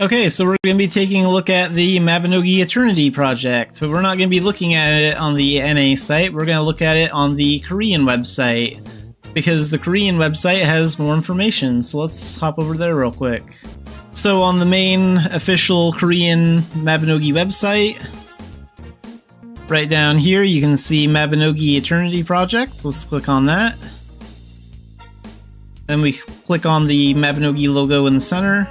Okay, so we're going to be taking a look at the Mabinogi Eternity project, but we're not going to be looking at it on the NA site, we're going to look at it on the Korean website, because the Korean website has more information, so let's hop over there real quick. So on the main official Korean Mabinogi website, right down here you can see Mabinogi Eternity project, let's click on that. Then we click on the Mabinogi logo in the center.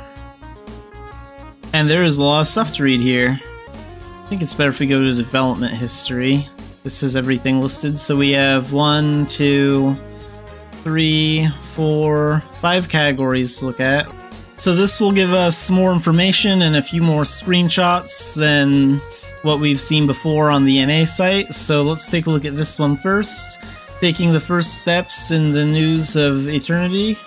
And there is a lot of stuff to read here. I think it's better if we go to development history. This is everything listed. So we have 1, 2, 3, 4, 5 categories to look at. So this will give us more information and a few more screenshots than what we've seen before on the NA site. So let's take a look at this one first. Taking the first steps in the news of Eternity.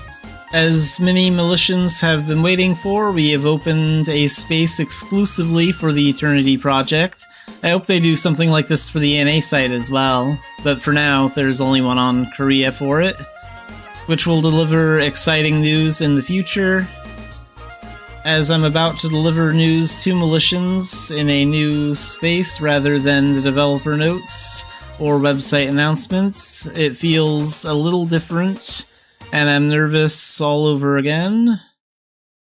As many Militians have been waiting for, we have opened a space exclusively for the Eternity project. I hope they do something like this for the NA site as well, but for now there's only one on Korea for it, which will deliver exciting news in the future. As I'm about to deliver news to Militians in a new space rather than the developer notes or website announcements, it feels a little different. And I'm nervous all over again.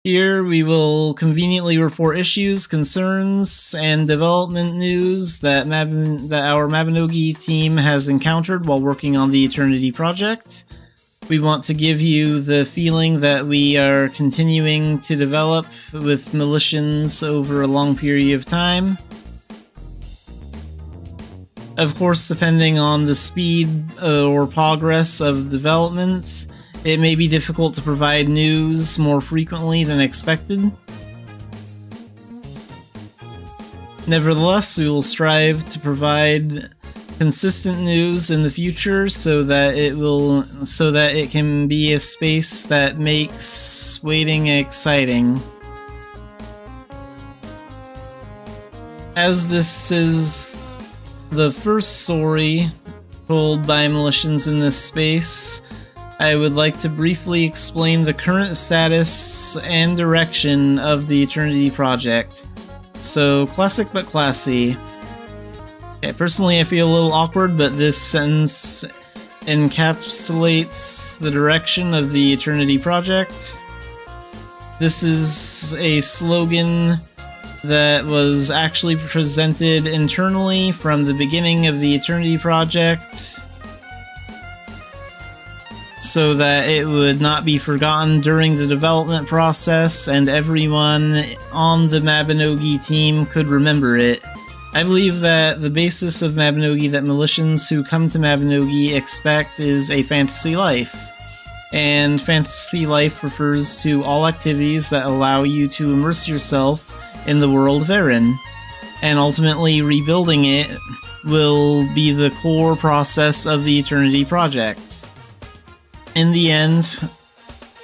Here we will conveniently report issues, concerns, and development news that our Mabinogi team has encountered while working on the Eternity project. We want to give you the feeling that we are continuing to develop with Militians over a long period of time. Of course, depending on the speed or progress of development, it may be difficult to provide news more frequently than expected. Nevertheless, we will strive to provide consistent news in the future so that it can be a space that makes waiting exciting. As this is the first story told by Militians in this space, I would like to briefly explain the current status and direction of the Eternity project. So, classic but classy. Okay, personally I feel a little awkward, but this sentence encapsulates the direction of the Eternity project. This is a slogan that was actually presented internally from the beginning of the Eternity project, so that it would not be forgotten during the development process and everyone on the Mabinogi team could remember it. I believe that the basis of Mabinogi that Militians who come to Mabinogi expect is a fantasy life. And fantasy life refers to all activities that allow you to immerse yourself in the world of Erin. And ultimately rebuilding it will be the core process of the Eternity project. In the end,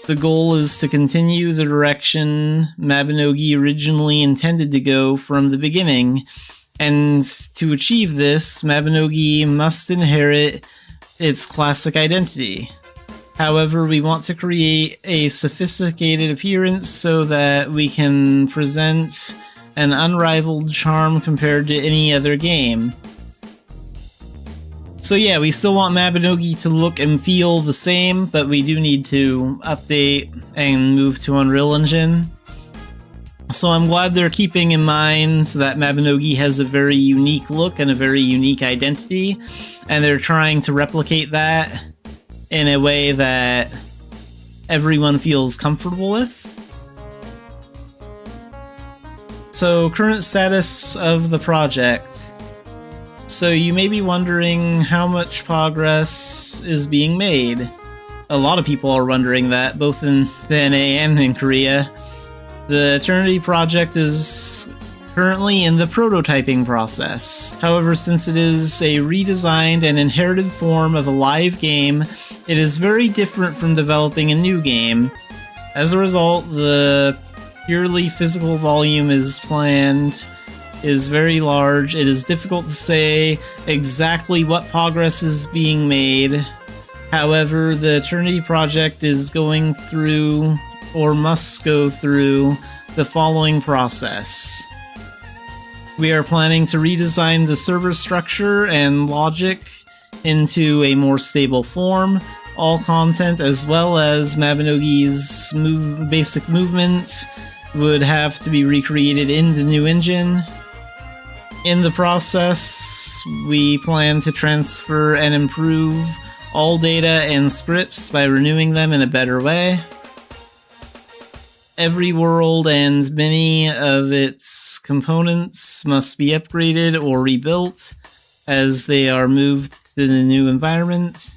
the goal is to continue the direction Mabinogi originally intended to go from the beginning, and to achieve this, Mabinogi must inherit its classic identity. However, we want to create a sophisticated appearance so that we can present an unrivaled charm compared to any other game. So yeah, we still want Mabinogi to look and feel the same, but we do need to update and move to Unreal Engine. So I'm glad they're keeping in mind that Mabinogi has a very unique look and a very unique identity, and they're trying to replicate that in a way that everyone feels comfortable with. So, current status of the project. So you may be wondering how much progress is being made. A lot of people are wondering that, both in the NA and in Korea. The Eternity project is currently in the prototyping process. However, since it is a redesigned and inherited form of a live game, it is very different from developing a new game. As a result, the purely physical volume is very large. It is difficult to say exactly what progress is being made. However, the Eternity project is going through, or must go through, the following process. We are planning to redesign the server structure and logic into a more stable form. All content as well as Mabinogi's basic movement would have to be recreated in the new engine. In the process, we plan to transfer and improve all data and scripts by renewing them in a better way. Every world and many of its components must be upgraded or rebuilt as they are moved to the new environment.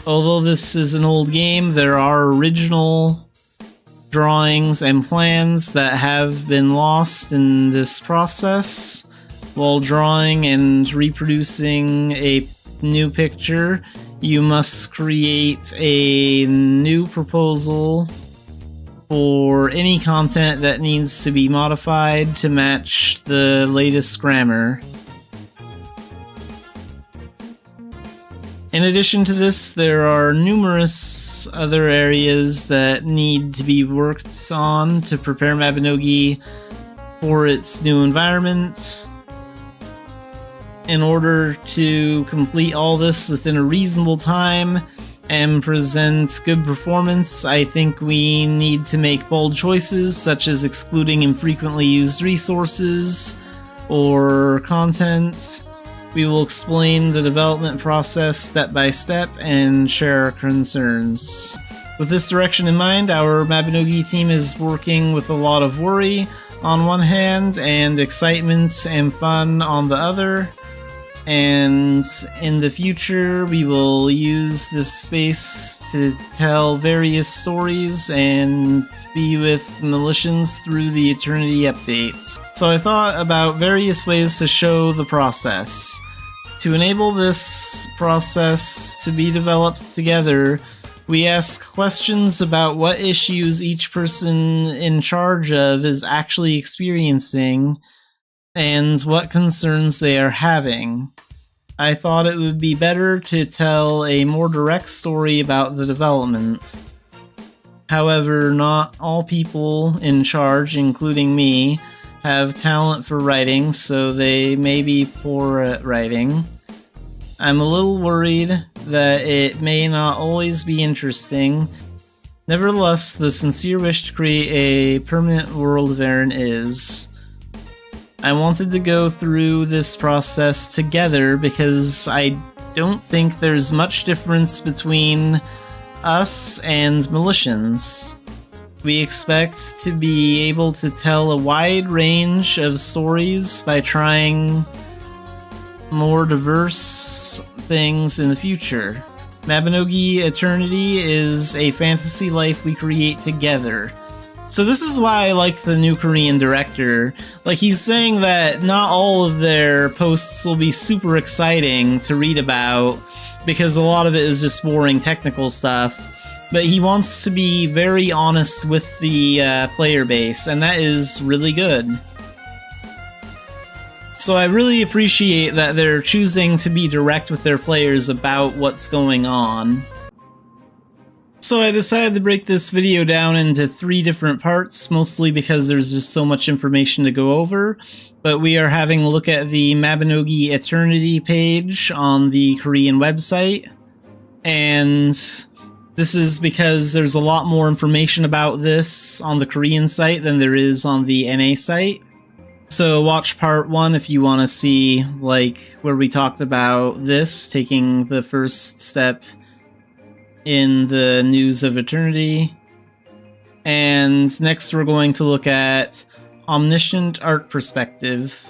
Although this is an old game, there are original drawings and plans that have been lost in this process. While drawing and reproducing a new picture, you must create a new proposal for any content that needs to be modified to match the latest grammar. In addition to this, there are numerous other areas that need to be worked on to prepare Mabinogi for its new environment. In order to complete all this within a reasonable time and present good performance, I think we need to make bold choices, such as excluding infrequently used resources or content. We will explain the development process step by step and share our concerns. With this direction in mind, our Mabinogi team is working with a lot of worry on one hand and excitement and fun on the other. And in the future, we will use this space to tell various stories and be with Militians through the Eternity updates. So I thought about various ways to show the process. To enable this process to be developed together, we ask questions about what issues each person in charge of is actually experiencing and what concerns they are having. I thought it would be better to tell a more direct story about the development. However, not all people in charge, including me, have talent for writing, so they may be poor at writing. I'm a little worried that it may not always be interesting. Nevertheless, the sincere wish to create a permanent world of Aaron is. I wanted to go through this process together because I don't think there's much difference between us and Militians. We expect to be able to tell a wide range of stories by trying more diverse things in the future. Mabinogi Eternity is a fantasy life we create together. So this is why I like the new Korean director. Like, he's saying that not all of their posts will be super exciting to read about, because a lot of it is just boring technical stuff. But he wants to be very honest with the player base, and that is really good. So I really appreciate that they're choosing to be direct with their players about what's going on. So I decided to break this video down into 3 different parts, mostly because there's just so much information to go over. But we are having a look at the Mabinogi Eternity page on the Korean website. And this is because there's a lot more information about this on the Korean site than there is on the NA site. So watch part 1 if you want to see, like, where we talked about this, taking the first step in the news of Eternity. And next we're going to look at Omniscient Art Perspective.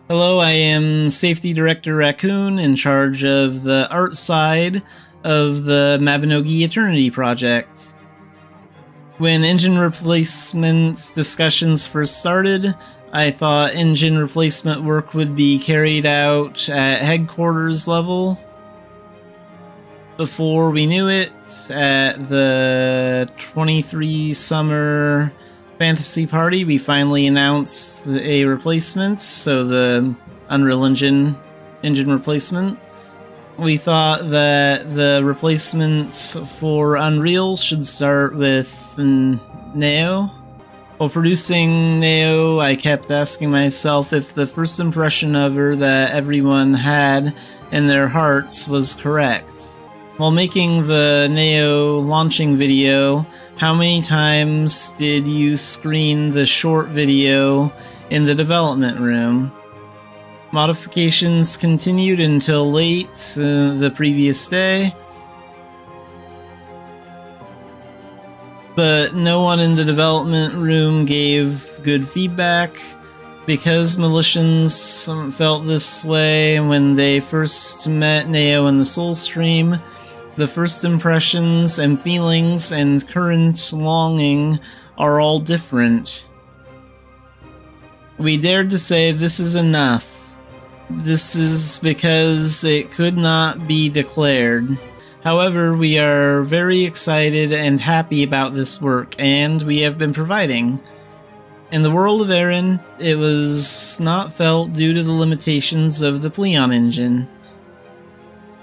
Hello, I am Safety Director Raccoon, in charge of the art side of the Mabinogi Eternity project. When engine replacement discussions first started, I thought engine replacement work would be carried out at headquarters level. Before we knew it, at the 23 Summer Fantasy Party, we finally announced a replacement, so the Unreal Engine replacement. We thought that the replacement for Unreal should start with Neo. While producing Neo, I kept asking myself if the first impression of her that everyone had in their hearts was correct. While making the Neo launching video, how many times did you screen the short video in the development room? Modifications continued until late the previous day, but no one in the development room gave good feedback because Militians felt this way when they first met Neo in the Soul Stream. The first impressions and feelings and current longing are all different. We dared to say this is enough. This is because it could not be declared. However, we are very excited and happy about this work, and we have been providing. In the world of Aaron, it was not felt due to the limitations of the Pleon engine.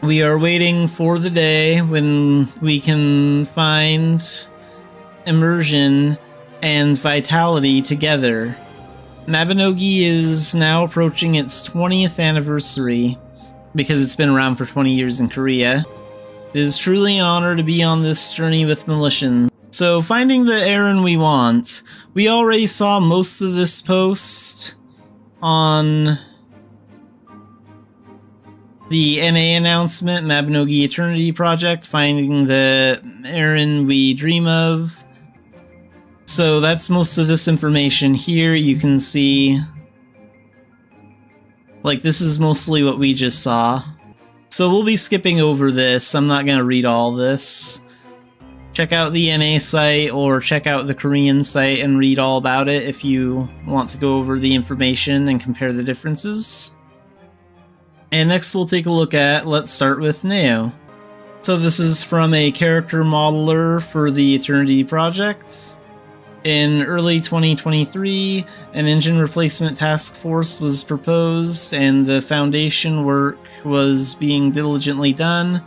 We are waiting for the day when we can find immersion and vitality together. Mabinogi is now approaching its 20th anniversary, because it's been around for 20 years in Korea. It is truly an honor to be on this journey with Militians. So, finding the Aaron we want. We already saw most of this post on the NA announcement, Mabinogi Eternity Project, finding the Aaron we dream of. So that's most of this information here. You can see, like, this is mostly what we just saw. So we'll be skipping over this. I'm not going to read all this. Check out the NA site or check out the Korean site and read all about it if you want to go over the information and compare the differences. And next we'll take a look at, let's start with Neo. So this is from a character modeler for the Eternity Project. In early 2023, an engine replacement task force was proposed and the foundation work was being diligently done.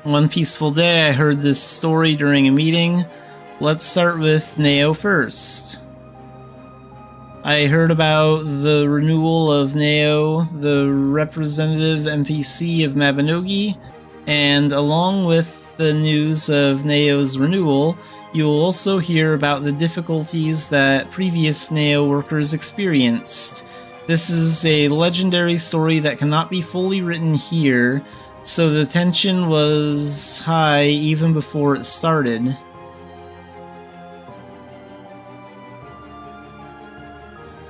One peaceful day I heard this story during a meeting. Let's start with Neo first. I heard about the renewal of Neo, the representative NPC of Mabinogi, and along with the news of Neo's renewal, you will also hear about the difficulties that previous Neo workers experienced. This is a legendary story that cannot be fully written here, so the tension was high even before it started.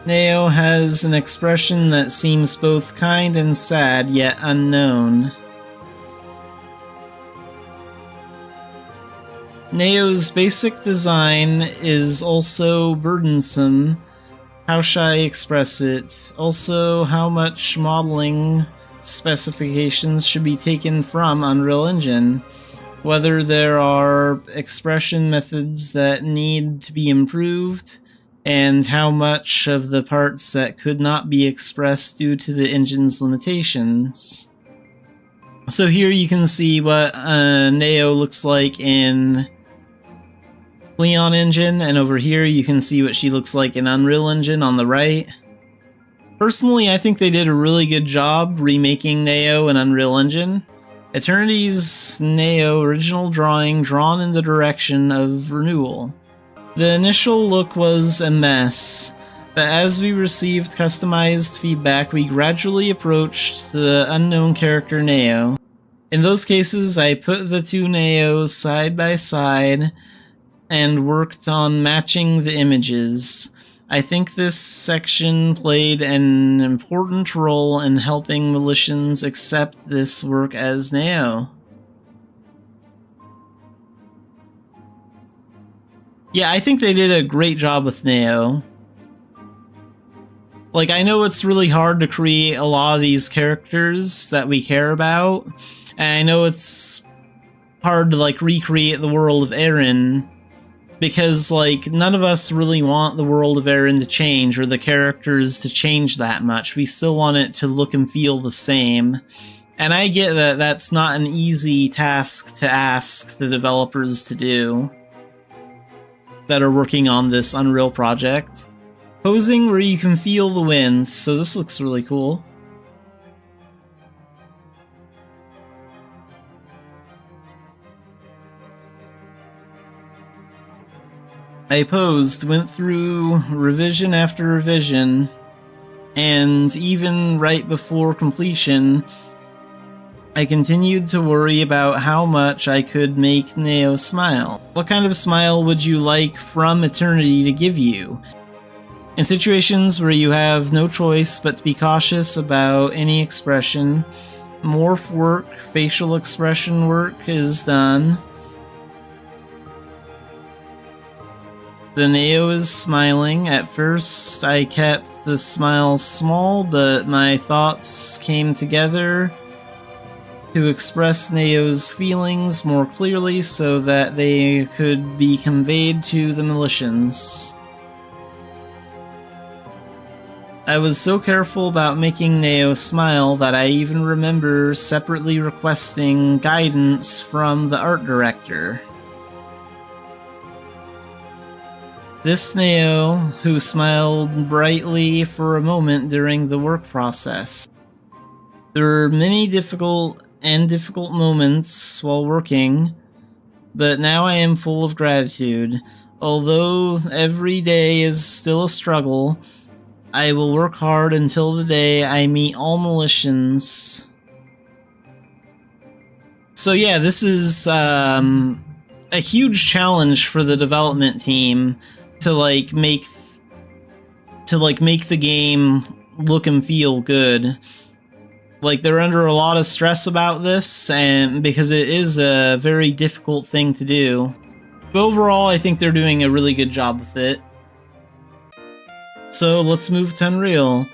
Neo has an expression that seems both kind and sad, yet unknown. Neo's basic design is also burdensome. How shall I express it? Also, how much modeling specifications should be taken from Unreal Engine? Whether there are expression methods that need to be improved, and how much of the parts that could not be expressed due to the engine's limitations. So here you can see what Neo looks like in Leon Engine, and over here you can see what she looks like in Unreal Engine on the right. Personally, I think they did a really good job remaking Neo in Unreal Engine. Eternity's Neo original drawing drawn in the direction of renewal. The initial look was a mess, but as we received customized feedback, we gradually approached the unknown character Neo. In those cases, I put the two Neos side by side and worked on matching the images. I think this section played an important role in helping Militians accept this work as Neo. Yeah, I think they did a great job with Neo. Like, I know it's really hard to create a lot of these characters that we care about, and I know it's hard to, like, recreate the world of Aaron, because, like, none of us really want the world of Aaron to change, or the characters to change that much. We still want it to look and feel the same. And I get that that's not an easy task to ask the developers to do. that are working on this Unreal project. Posing where you can feel the wind, so this looks really cool. I posed, went through revision after revision, and even right before completion, I continued to worry about how much I could make Neo smile. What kind of smile would you like from eternity to give you? In situations where you have no choice but to be cautious about any expression, morph work, facial expression work is done. The Neo is smiling. At first, I kept the smile small, but my thoughts came together to express Neo's feelings more clearly so that they could be conveyed to the Militians. I was so careful about making Neo smile that I even remember separately requesting guidance from the art director. This Neo, who smiled brightly for a moment during the work process. There were many difficult moments while working, but now I am full of gratitude. Although every day is still a struggle, I will work hard until the day I meet all Militians. So yeah, this is a huge challenge for the development team to make the game look and feel good. Like, they're under a lot of stress about this, and because it is a very difficult thing to do. But overall, I think they're doing a really good job with it. So let's move to Unreal.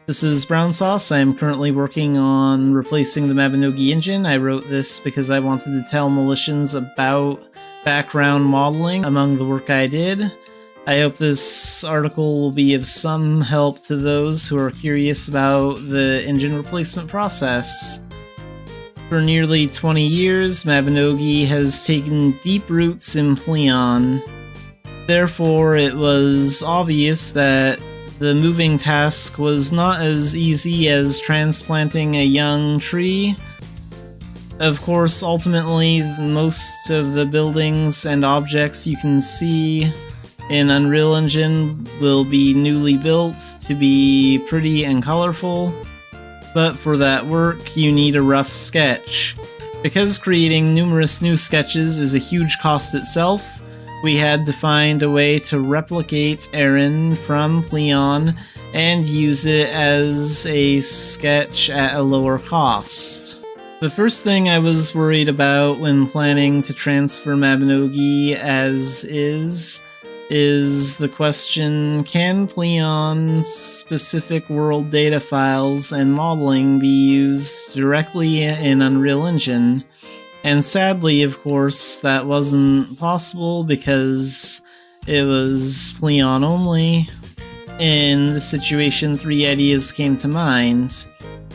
This is Brown Sauce. I am currently working on replacing the Mabinogi engine. I wrote this because I wanted to tell Militians about background modeling among the work I did. I hope this article will be of some help to those who are curious about the engine replacement process. For nearly 20 years, Mabinogi has taken deep roots in Pleon. Therefore, it was obvious that the moving task was not as easy as transplanting a young tree. Of course, ultimately, most of the buildings and objects you can see in Unreal Engine will be newly built to be pretty and colorful, but for that work you need a rough sketch. Because creating numerous new sketches is a huge cost itself, we had to find a way to replicate Aaron from Pleon and use it as a sketch at a lower cost. The first thing I was worried about when planning to transfer Mabinogi as is the question, can Pleon's specific world data files and modeling be used directly in Unreal Engine? And sadly, of course, that wasn't possible because it was Pleon only. In this situation, 3 ideas came to mind.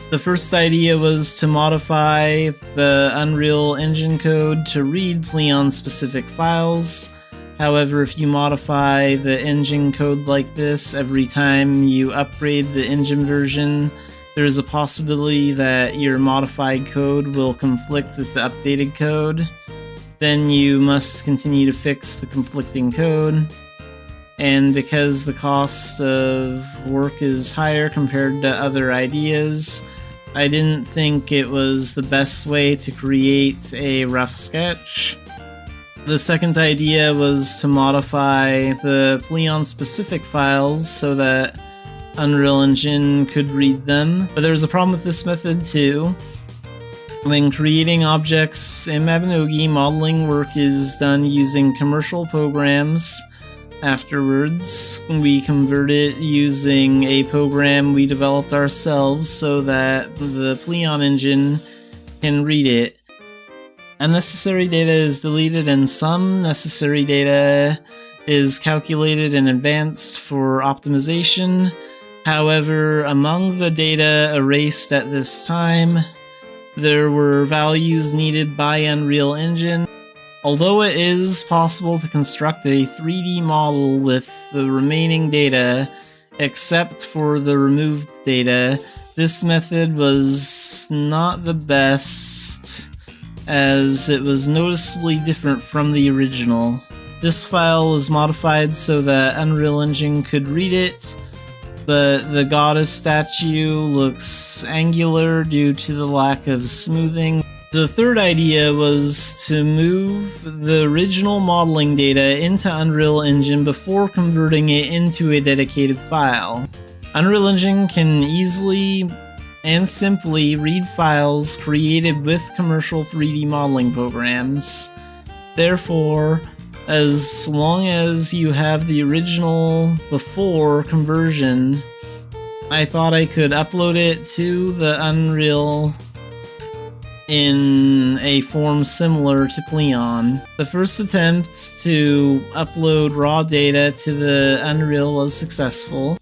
The first idea was to modify the Unreal Engine code to read Pleon-specific files. However, if you modify the engine code like this every time you upgrade the engine version, there is a possibility that your modified code will conflict with the updated code. Then you must continue to fix the conflicting code. And because the cost of work is higher compared to other ideas, I didn't think it was the best way to create a rough sketch. The second idea was to modify the Pleon-specific files so that Unreal Engine could read them, but there's a problem with this method too. When creating objects in Mabinogi, modeling work is done using commercial programs. Afterwards, we convert it using a program we developed ourselves so that the Pleon engine can read it. Unnecessary data is deleted and some necessary data is calculated in advance for optimization. However, among the data erased at this time, there were values needed by Unreal Engine. Although it is possible to construct a 3D model with the remaining data, except for the removed data, this method was not the best, as it was noticeably different from the original. This file was modified so that Unreal Engine could read it, but the goddess statue looks angular due to the lack of smoothing. The third idea was to move the original modeling data into Unreal Engine before converting it into a dedicated file. Unreal Engine can easily and simply read files created with commercial 3D modeling programs. Therefore, as long as you have the original before conversion, I thought I could upload it to the Unreal in a form similar to Pleon. The first attempt to upload raw data to the Unreal was successful.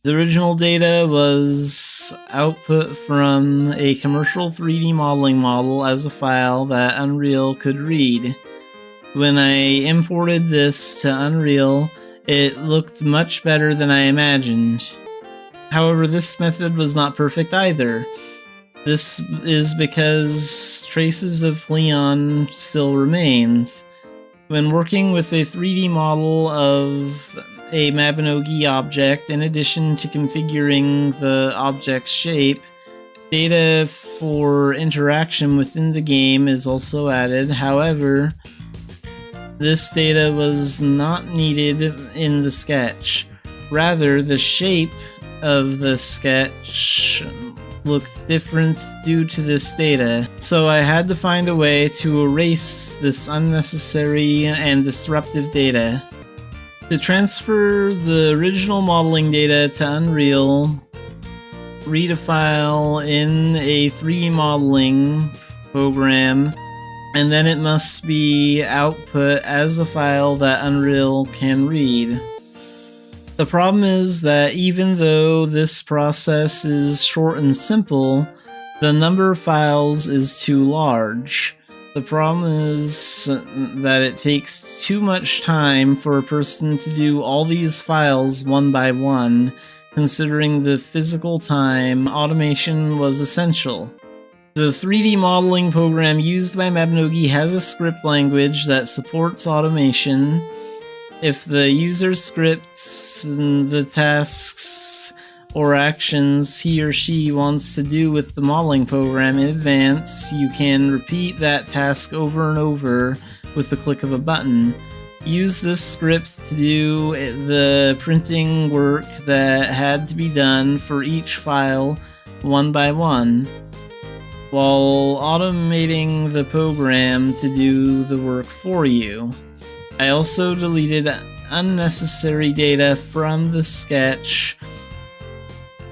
The original data was output from a commercial 3D modeling model as a file that Unreal could read. When I imported this to Unreal, it looked much better than I imagined. However, this method was not perfect either. This is because traces of Pleon still remained. When working with a 3D model of a Mabinogi object, in addition to configuring the object's shape, data for interaction within the game is also added. However, this data was not needed in the sketch. Rather, the shape of the sketch looked different due to this data, so I had to find a way to erase this unnecessary and disruptive data. To transfer the original modeling data to Unreal, read a file in a 3D modeling program, and then it must be output as a file that Unreal can read. The problem is that even though this process is short and simple, the number of files is too large. The problem is that it takes too much time for a person to do all these files one by one. Considering the physical time, automation was essential. The 3D modeling program used by Mabinogi has a script language that supports automation. If the user scripts the tasks or actions he or she wants to do with the modeling program in advance, you can repeat that task over and over with the click of a button. Use this script to do the printing work that had to be done for each file one by one, while automating the program to do the work for you. I also deleted unnecessary data from the sketch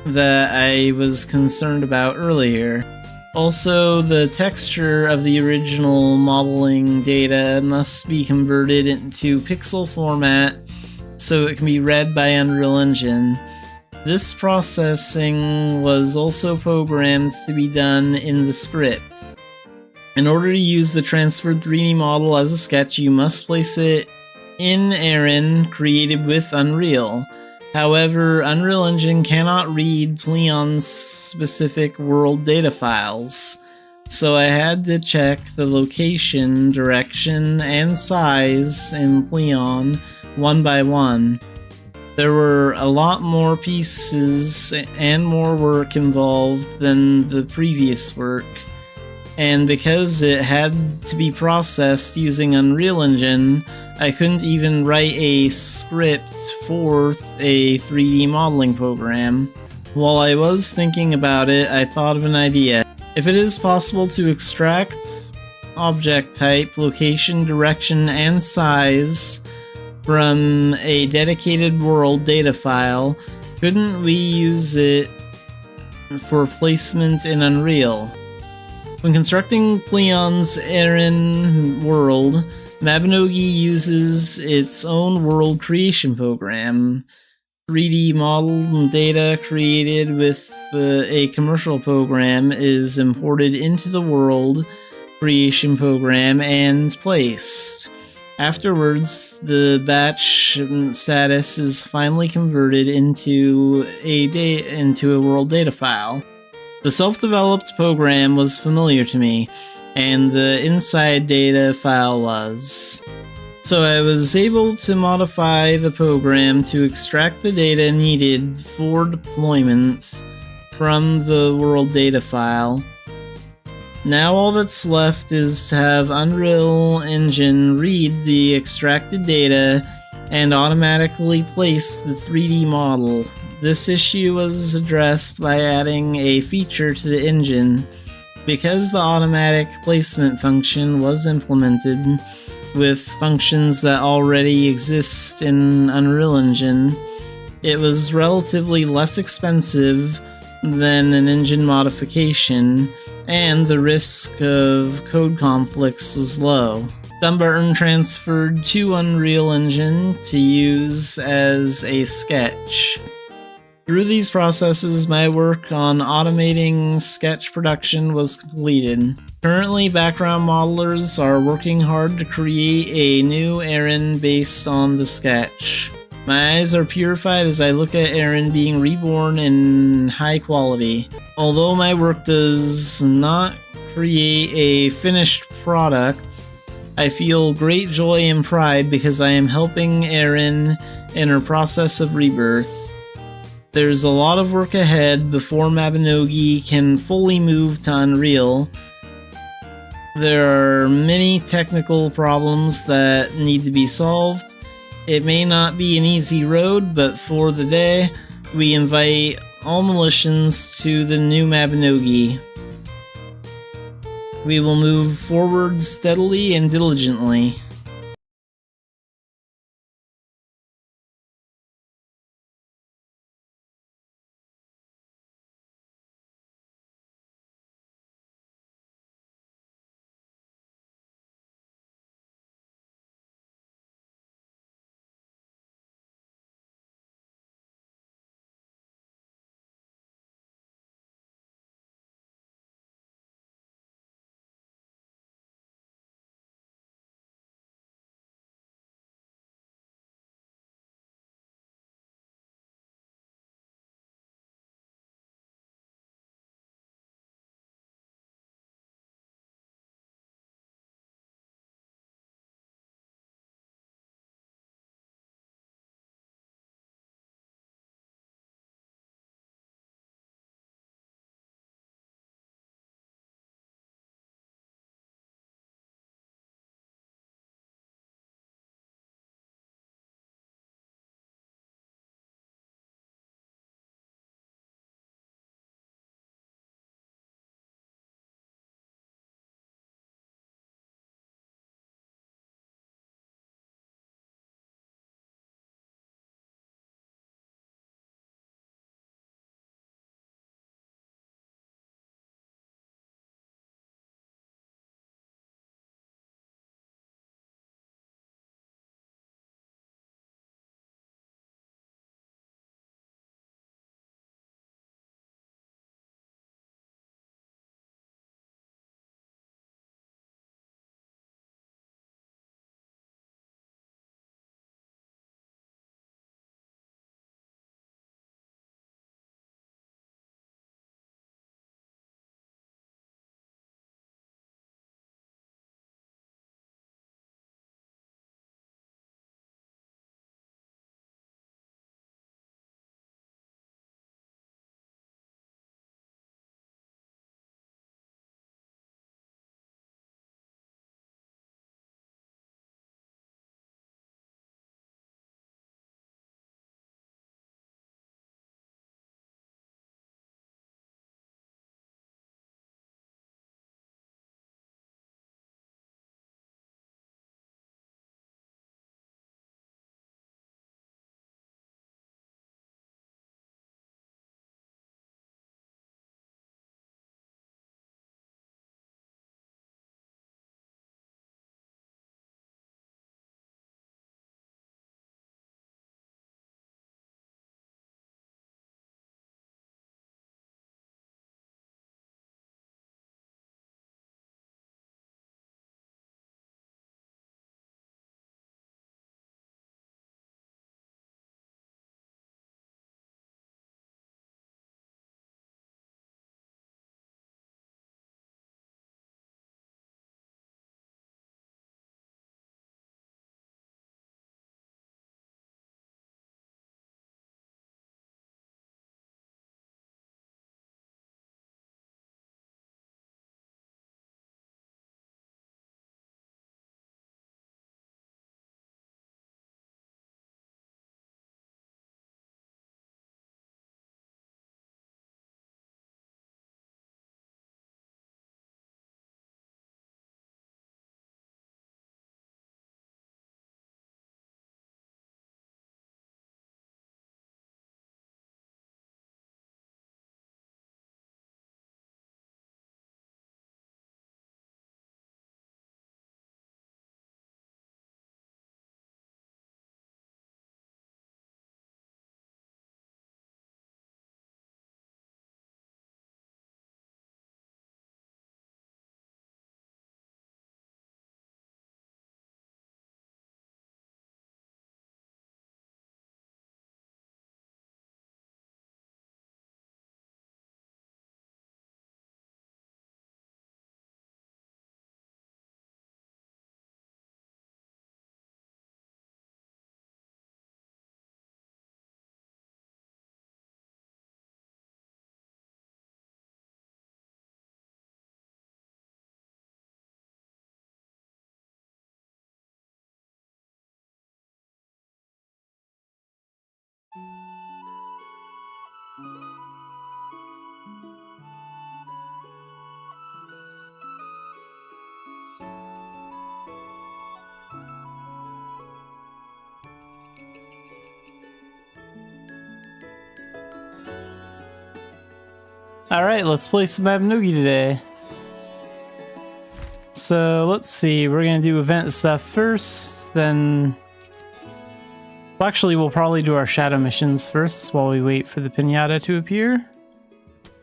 that I was concerned about earlier. Also, the texture of the original modeling data must be converted into pixel format so it can be read by Unreal Engine. This processing was also programmed to be done in the script. In order to use the transferred 3D model as a sketch, you must place it in Aaron, created with Unreal. However, Unreal Engine cannot read Pleon's specific world data files, so I had to check the location, direction, and size in Pleon one by one. There were a lot more pieces and more work involved than the previous work, and because it had to be processed using Unreal Engine, I couldn't even write a script for a 3D modeling program. While I was thinking about it, I thought of an idea. If it is possible to extract object type, location, direction, and size from a dedicated world data file, couldn't we use it for placement in Unreal? When constructing Pleon's Aaron world, Mabinogi uses its own world creation program. 3D model data created with a commercial program is imported into the world, creation program and placed. Afterwards, the batch status is finally converted into a world data file. The self-developed program was familiar to me, and the inside data file was. So I was able to modify the program to extract the data needed for deployment from the world data file. Now all that's left is to have Unreal Engine read the extracted data and automatically place the 3D model. This issue was addressed by adding a feature to the engine. Because the automatic placement function was implemented with functions that already exist in Unreal Engine, it was relatively less expensive than an engine modification, and the risk of code conflicts was low. Dumbarton transferred to Unreal Engine to use as a sketch. Through these processes, my work on automating sketch production was completed. Currently, background modelers are working hard to create a new Aaron based on the sketch. My eyes are purified as I look at Aaron being reborn in high quality. Although my work does not create a finished product, I feel great joy and pride because I am helping Aaron in her process of rebirth. There's a lot of work ahead before Mabinogi can fully move to Unreal. There are many technical problems that need to be solved. It may not be an easy road, but for the day, we invite all militians to the new Mabinogi. We will move forward steadily and diligently. Alright, let's play some Mabinogi today. So, let's see, we're gonna do event stuff first, then... Well, actually, we'll probably do our shadow missions first while we wait for the pinata to appear.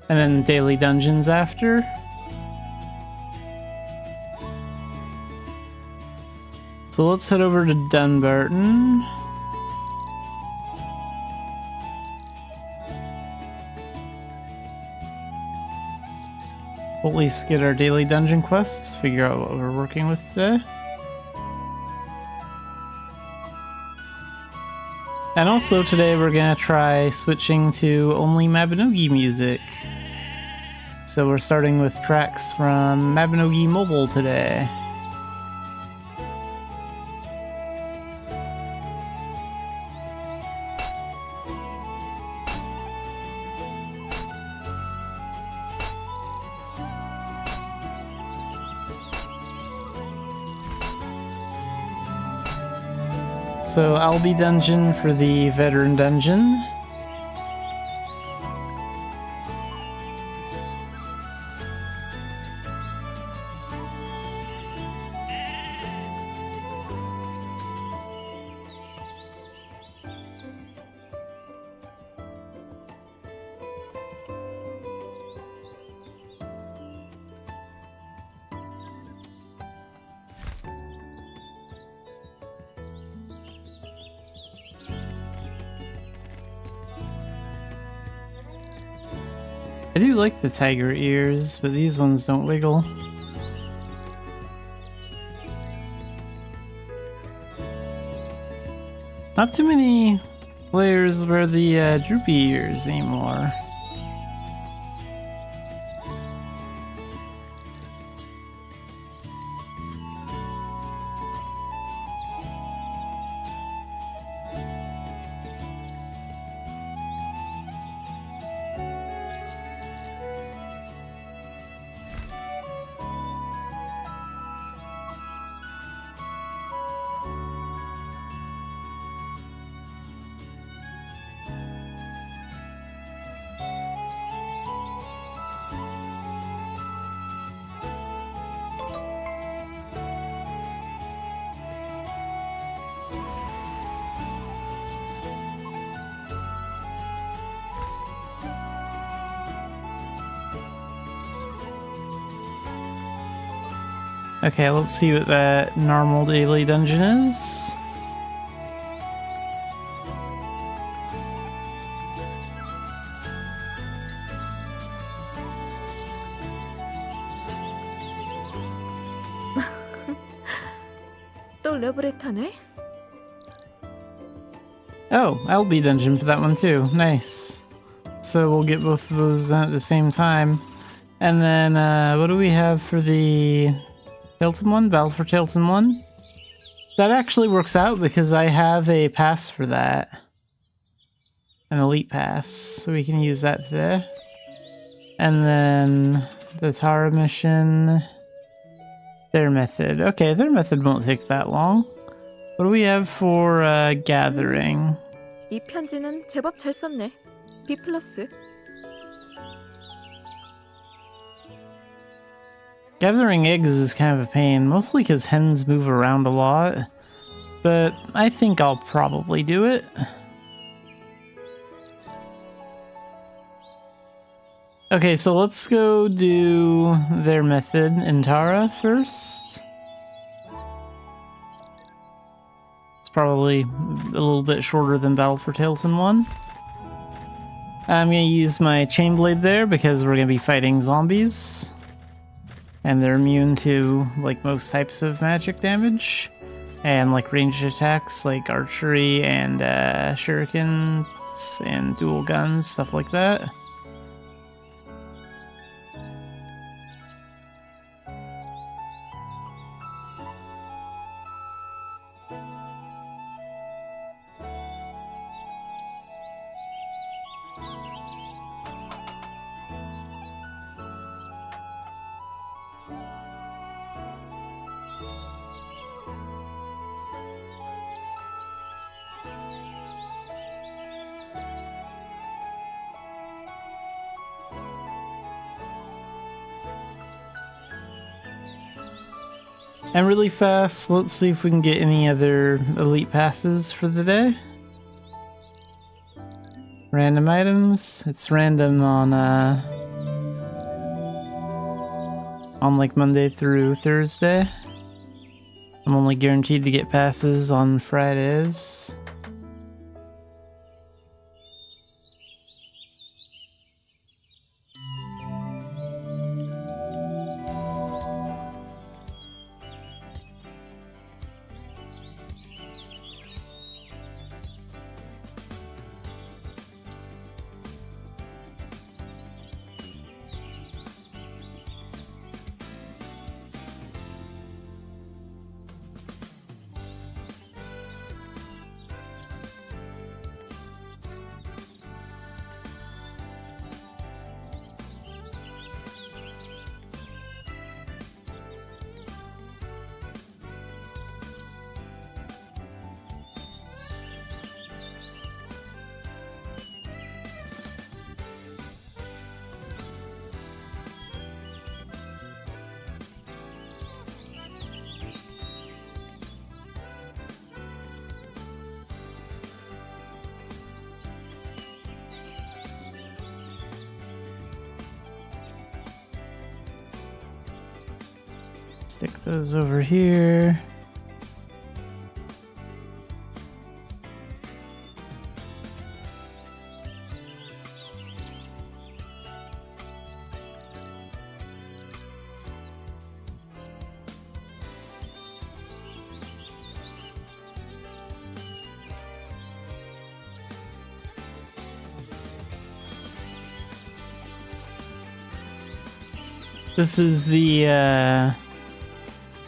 And then daily dungeons after. So let's head over to Dunbarton. We'll at least get our daily dungeon quests, figure out what we're working with today. And also today we're gonna try switching to only Mabinogi music. So we're starting with tracks from Mabinogi Mobile today. So Albi Dungeon for the Veteran Dungeon. I do like the tiger ears, but these ones don't wiggle. Not too many players wear the droopy ears anymore. Okay, let's see what that normal daily dungeon is. 또 러브레터네? Oh, Albi dungeon for that one too. Nice. So we'll get both of those done at the same time. And then, what do we have for the Tilton one? Battle for Tilton one? That actually works out because I have a pass for that. An elite pass. So we can use that today. And then the Tara mission. Their method. Okay, their method won't take that long. What do we have for gathering? 이 편지는 제법 잘 썼네. B+. Gathering eggs is kind of a pain, mostly because hens move around a lot. But I think I'll probably do it. Okay, so let's go do their method in Tara first. It's probably a little bit shorter than Battle for Tilton 1. I'm going to use my chain blade there because we're going to be fighting zombies. And they're immune to like most types of magic damage. And like ranged attacks like archery and shurikens and dual guns, stuff like that. And really fast, let's see if we can get any other elite passes for the day. Random items. It's random on like Monday through Thursday. I'm only guaranteed to get passes on Fridays. Stick those over here. This is the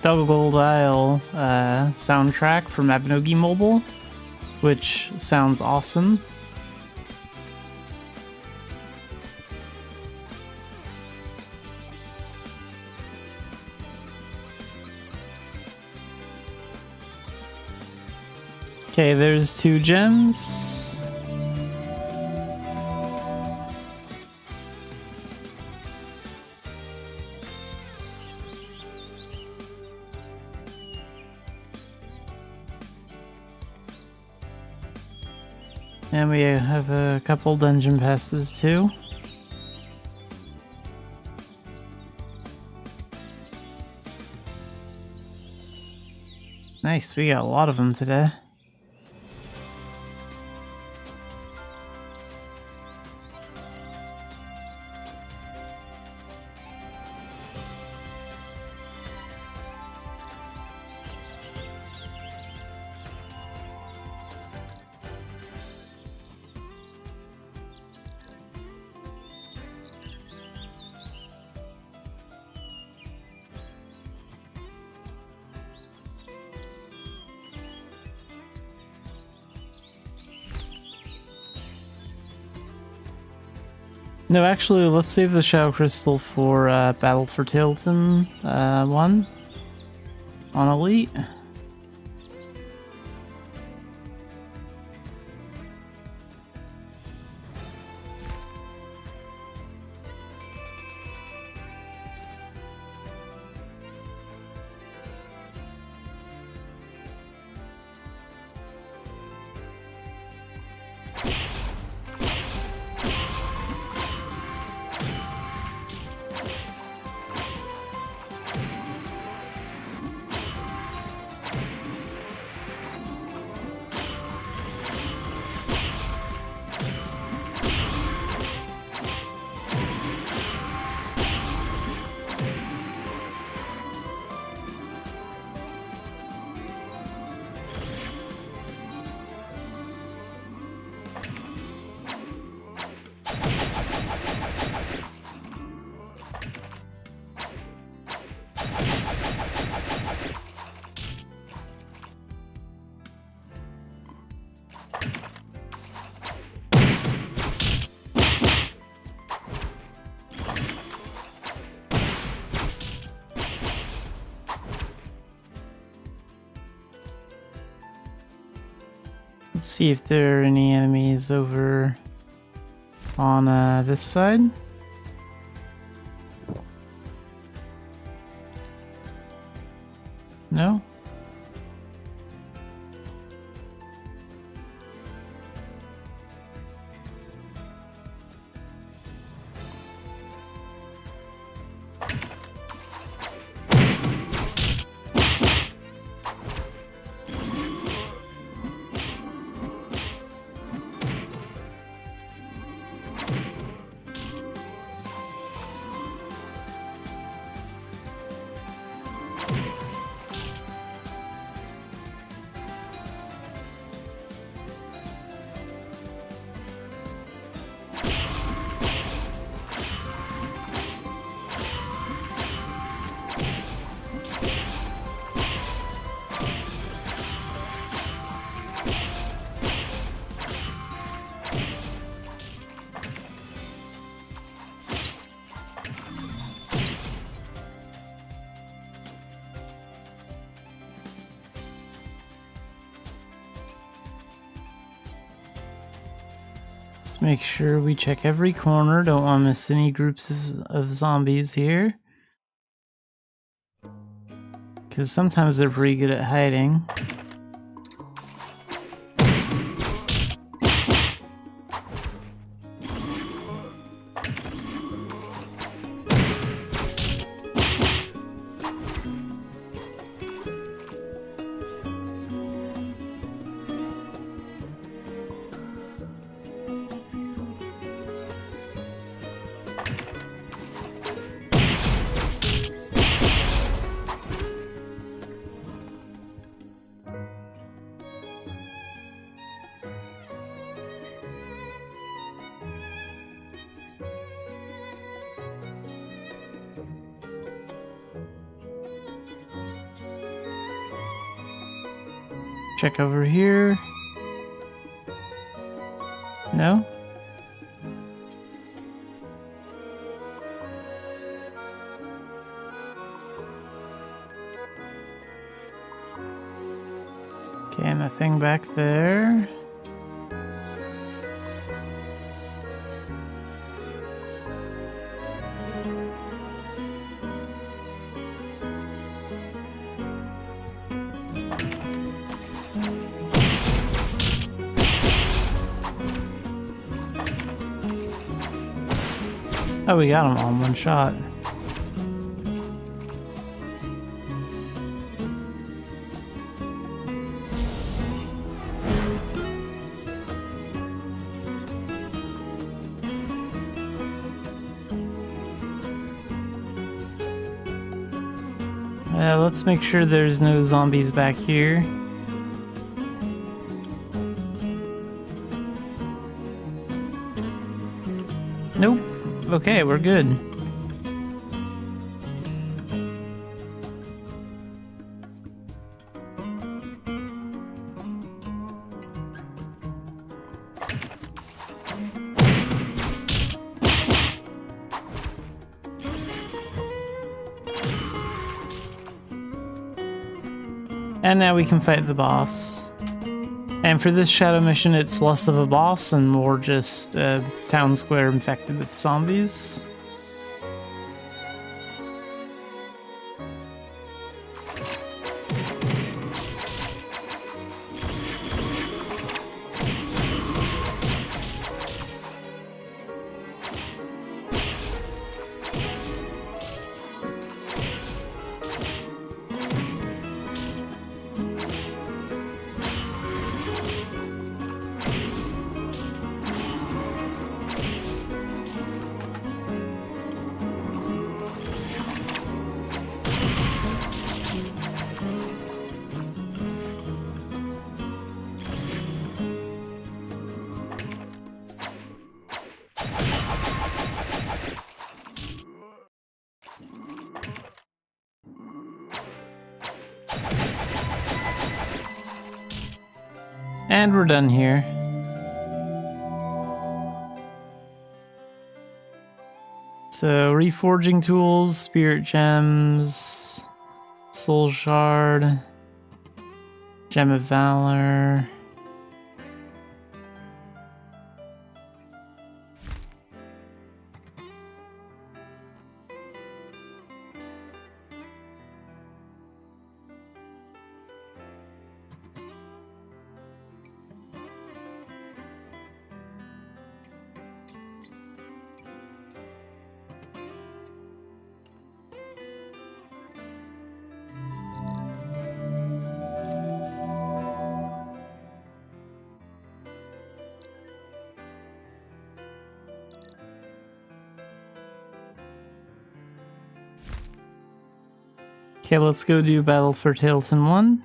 Dar Golan soundtrack for Mabinogi Mobile, which sounds awesome. Okay, there's 2 gems. And we have a couple dungeon passes too. Nice, we got a lot of them today. No, actually, let's save the Shadow Crystal for Battle for Tilton 1 on Elite. Let's see if there are any enemies over on this side. No? Let's make sure we check every corner. Don't want to miss any groups of zombies here. Because sometimes they're pretty good at hiding. Check over here. No? Okay, nothing back there. Oh, we got them all in one shot. Let's make sure there's no zombies back here. Nope. Okay, we're good. And now we can fight the boss. And for this shadow mission, it's less of a boss and more just a town square infected with zombies. And we're done here. So, reforging tools, spirit gems, soul shard, gem of valor. Okay, let's go do Battle for Tailton 1.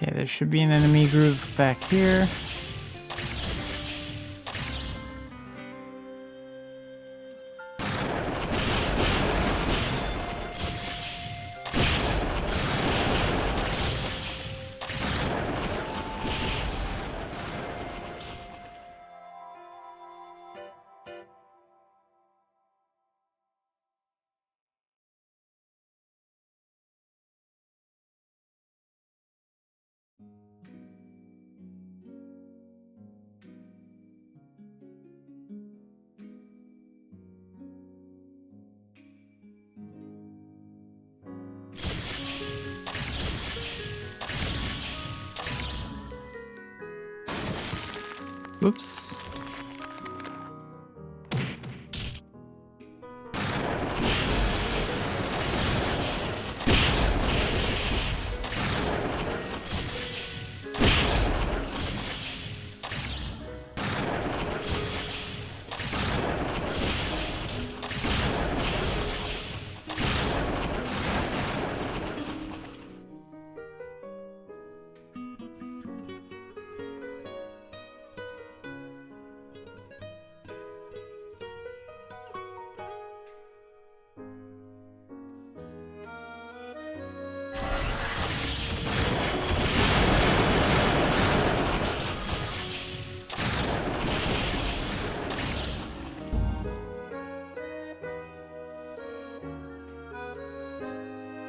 Okay, there should be an enemy group back here. Whoops.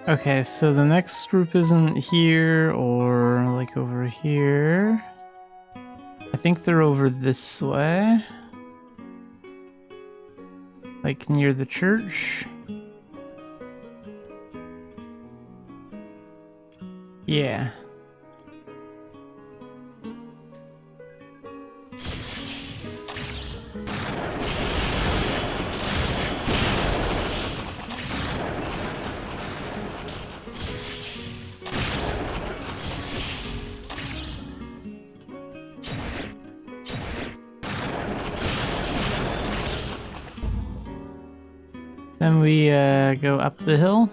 Okay, so the next group isn't here or like over here. I think they're over this way. Like near the church. Yeah. Then we go up the hill.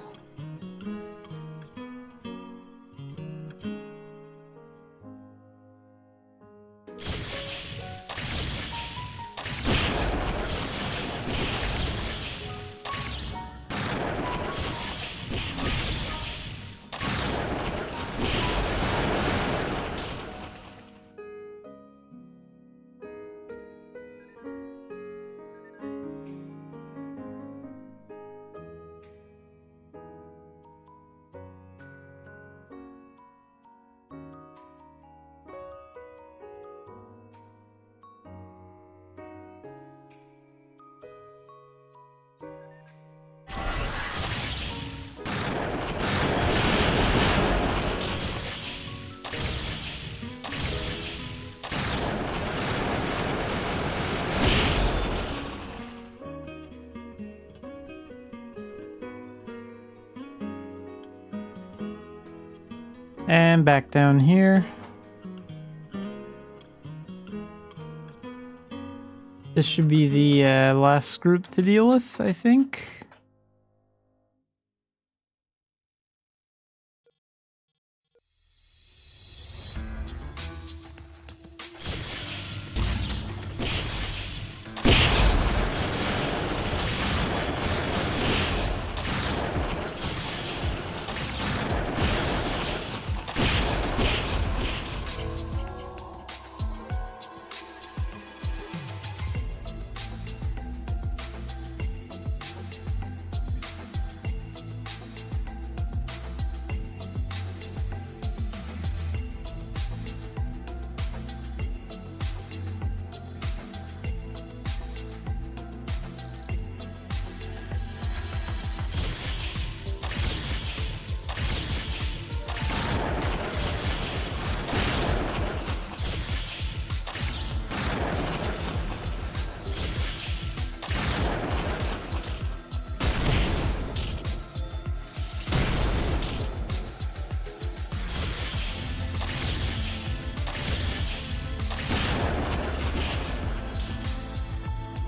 And back down here. This should be the last group to deal with, I think.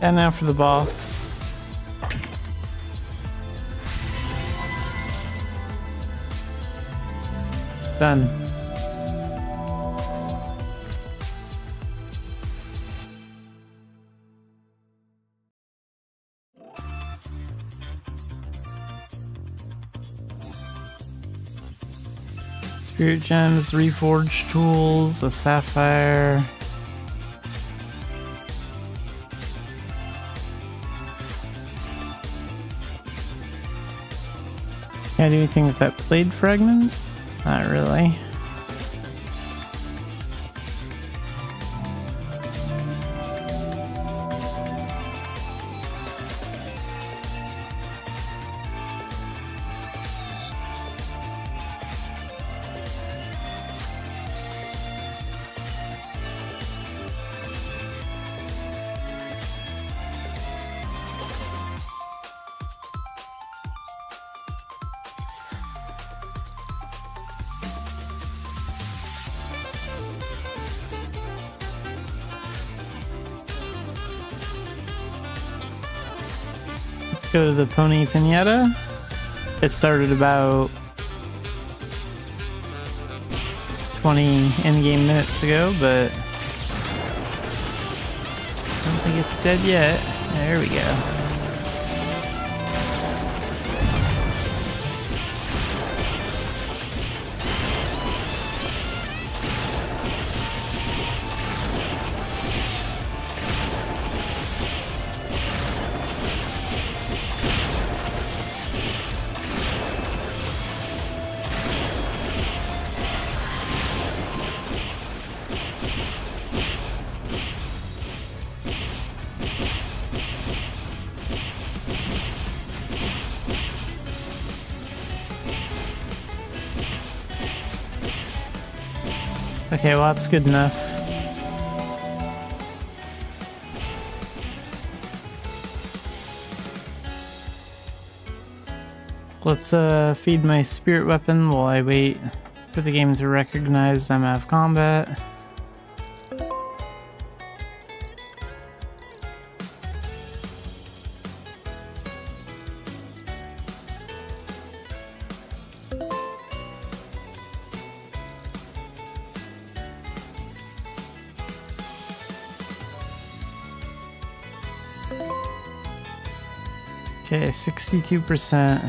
And now for the boss. Done. Spirit gems, reforged tools, a sapphire. Can I do anything with that blade fragment? Not really. Let's go to the Pony Pinata. It started about 20 in-game minutes ago, but I don't think it's dead yet. There we go. Okay, well that's good enough. Let's feed my spirit weapon while I wait for the game to recognize I'm out of combat. Okay, 62%.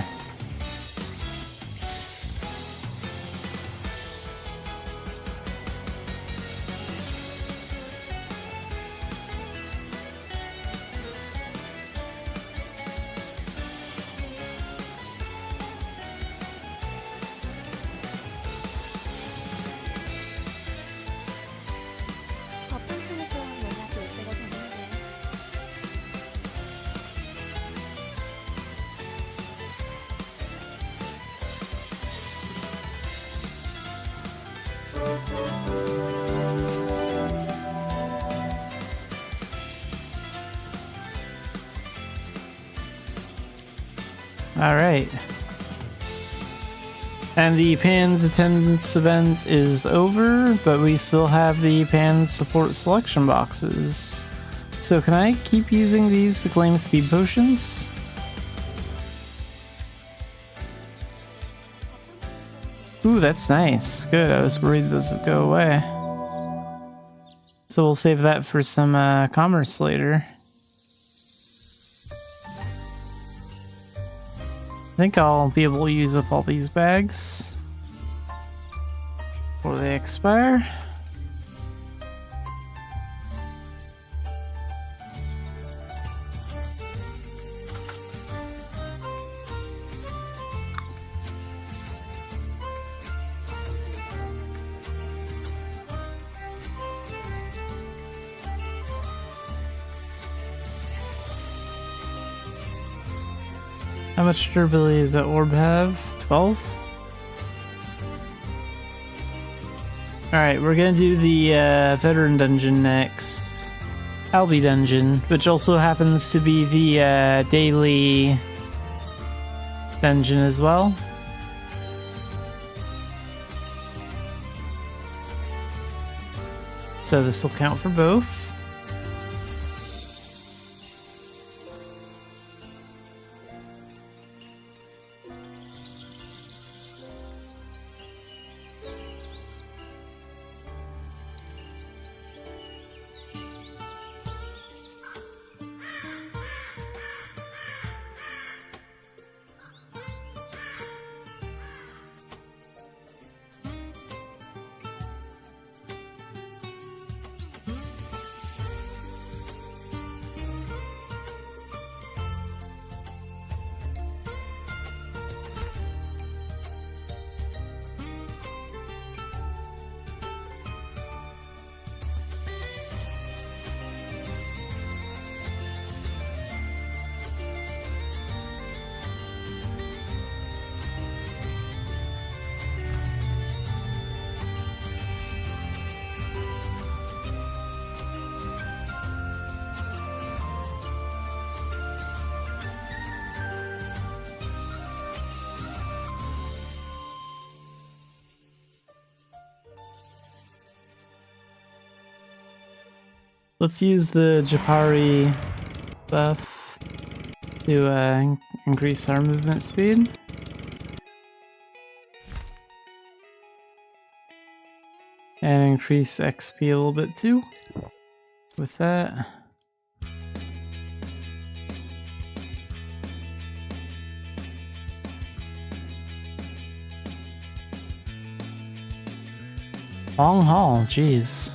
바쁜층에서 연락이 올 때가 됐는데. All right. And the PAN's attendance event is over, but we still have the PAN's support selection boxes. So can I keep using these to claim speed potions? Ooh, that's nice. Good, I was worried those would go away. So we'll save that for some commerce later. I think I'll be able to use up all these bags before they expire. How much durability does that orb have? 12? Alright, we're gonna do the veteran dungeon next. Albi dungeon, which also happens to be the daily dungeon as well. So this will count for both. Let's use the Japari buff to increase our movement speed. And increase XP a little bit too. With that. Long haul, jeez.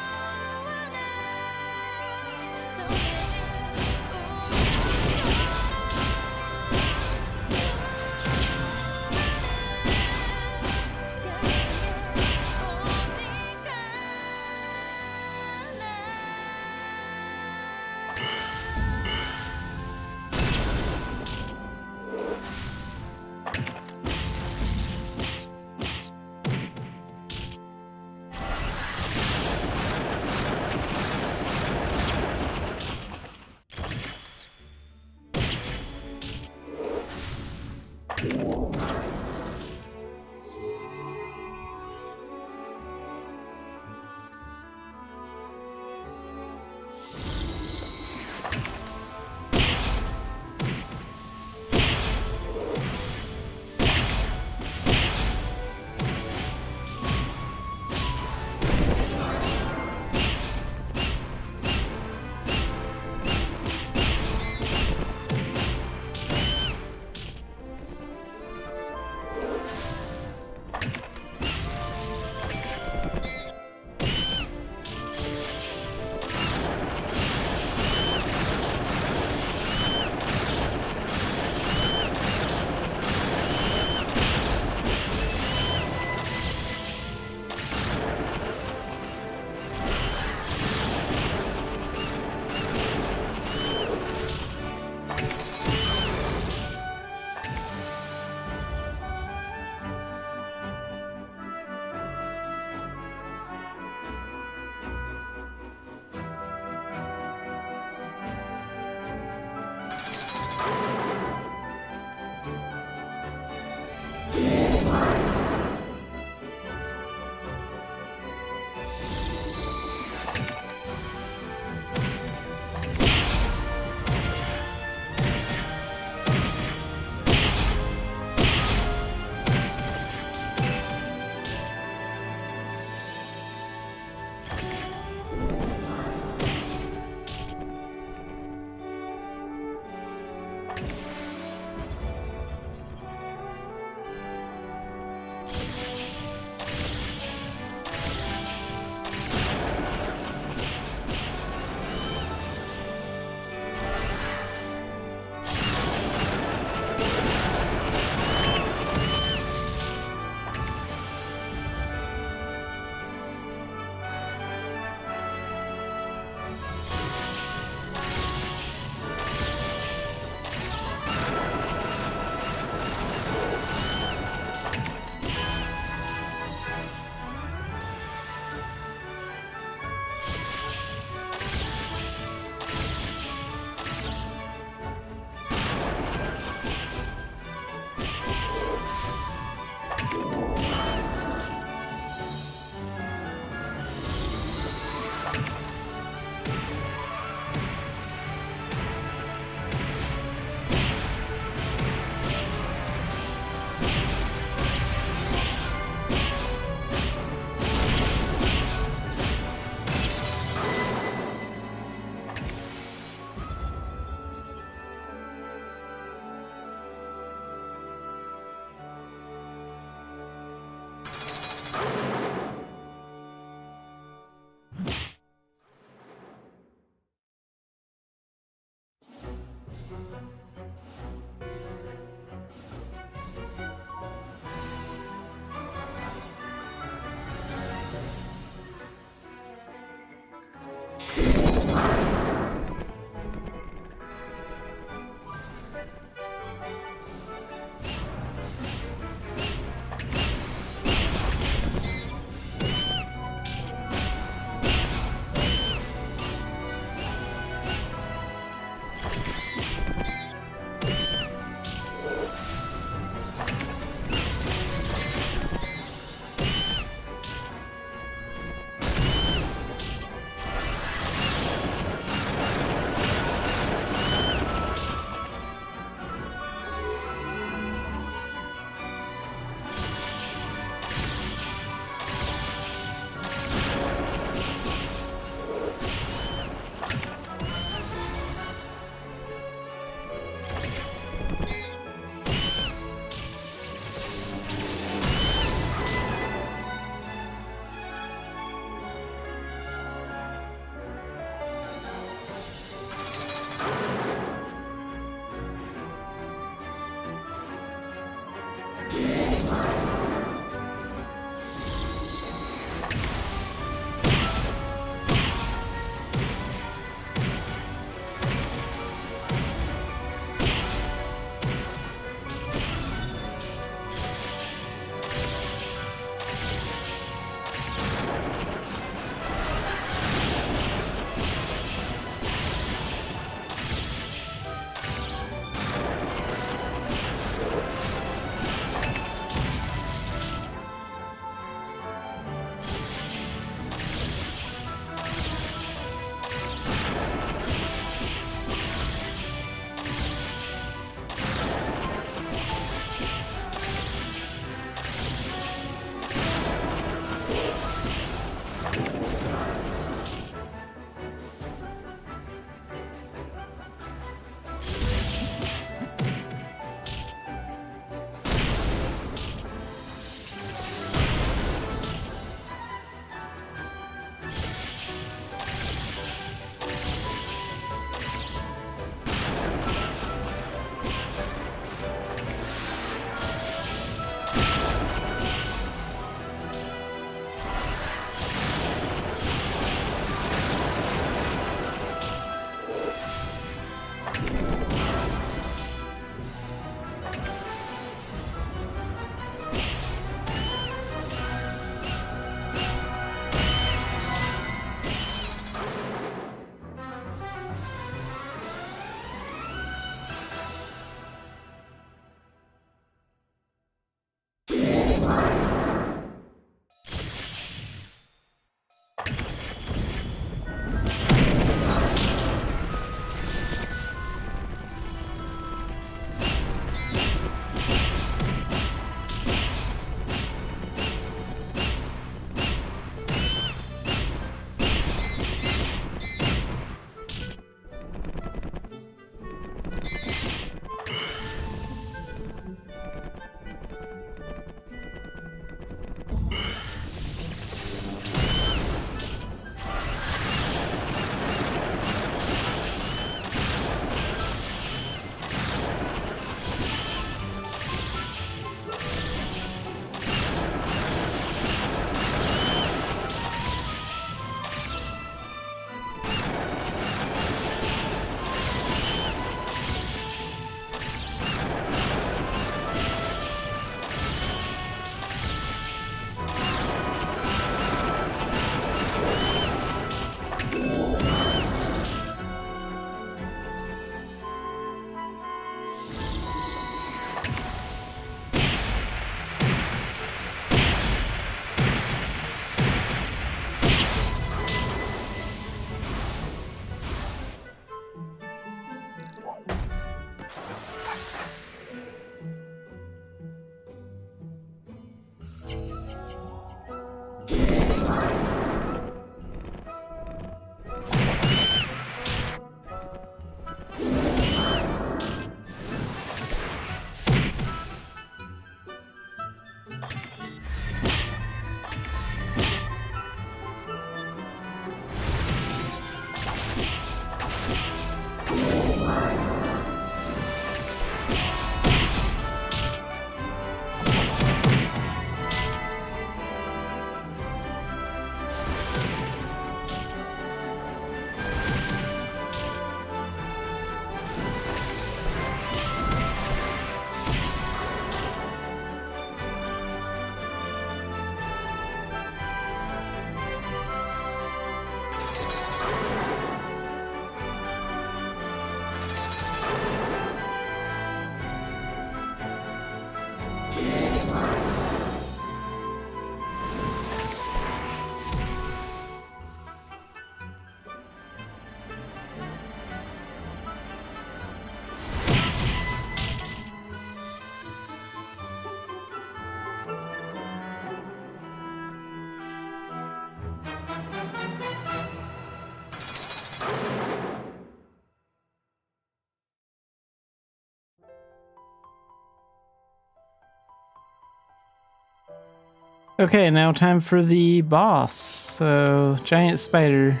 Okay, now time for the boss. So, giant spider.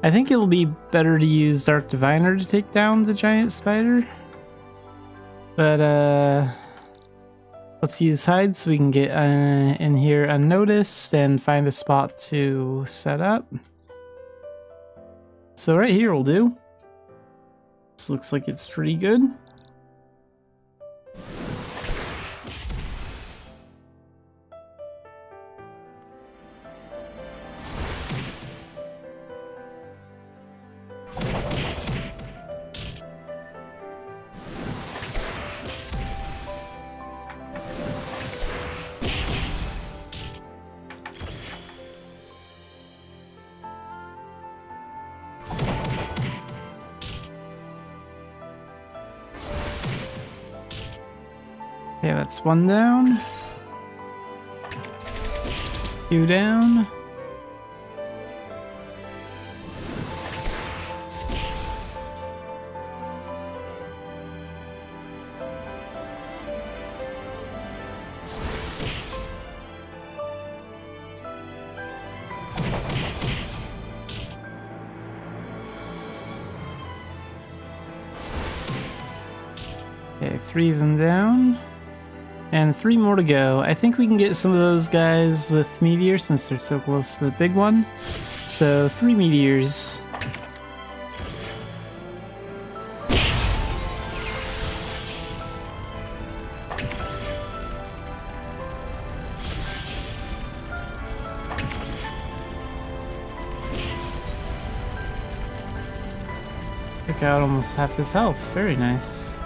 I think it'll be better to use Dark Diviner to take down the giant spider. But, let's use hide so we can get in here unnoticed and find a spot to set up. So right here will do. This looks like it's pretty good. Okay, that's one down. Two down. Okay, 3 of them down. And 3 more to go. I think we can get some of those guys with meteor since they're so close to the big one. So 3 meteors. Took out almost half his health. Very nice.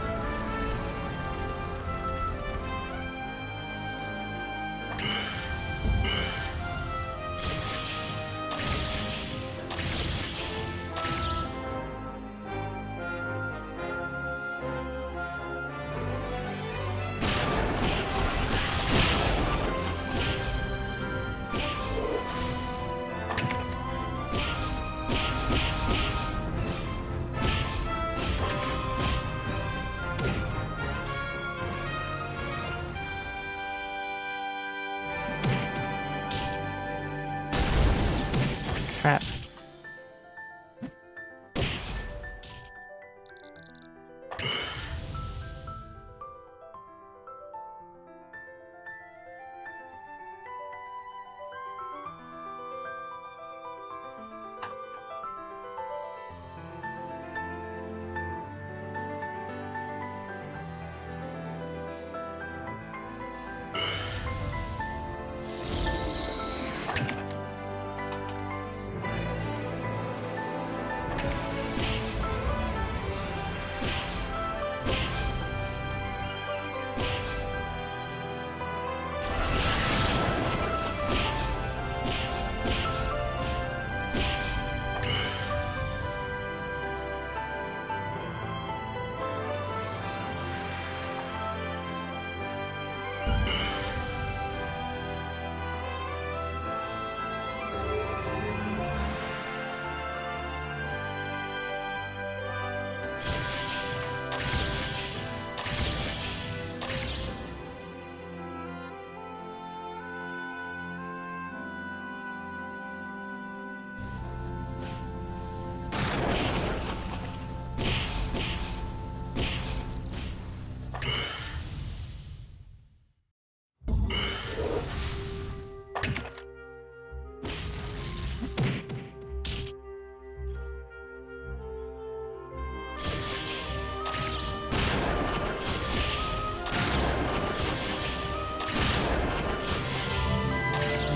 Crap.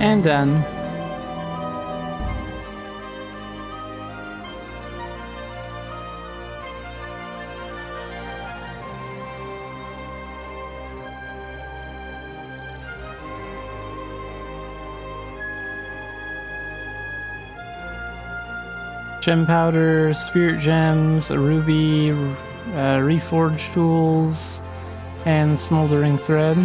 And done. Gem powder, spirit gems, a ruby, reforged tools, and smoldering thread.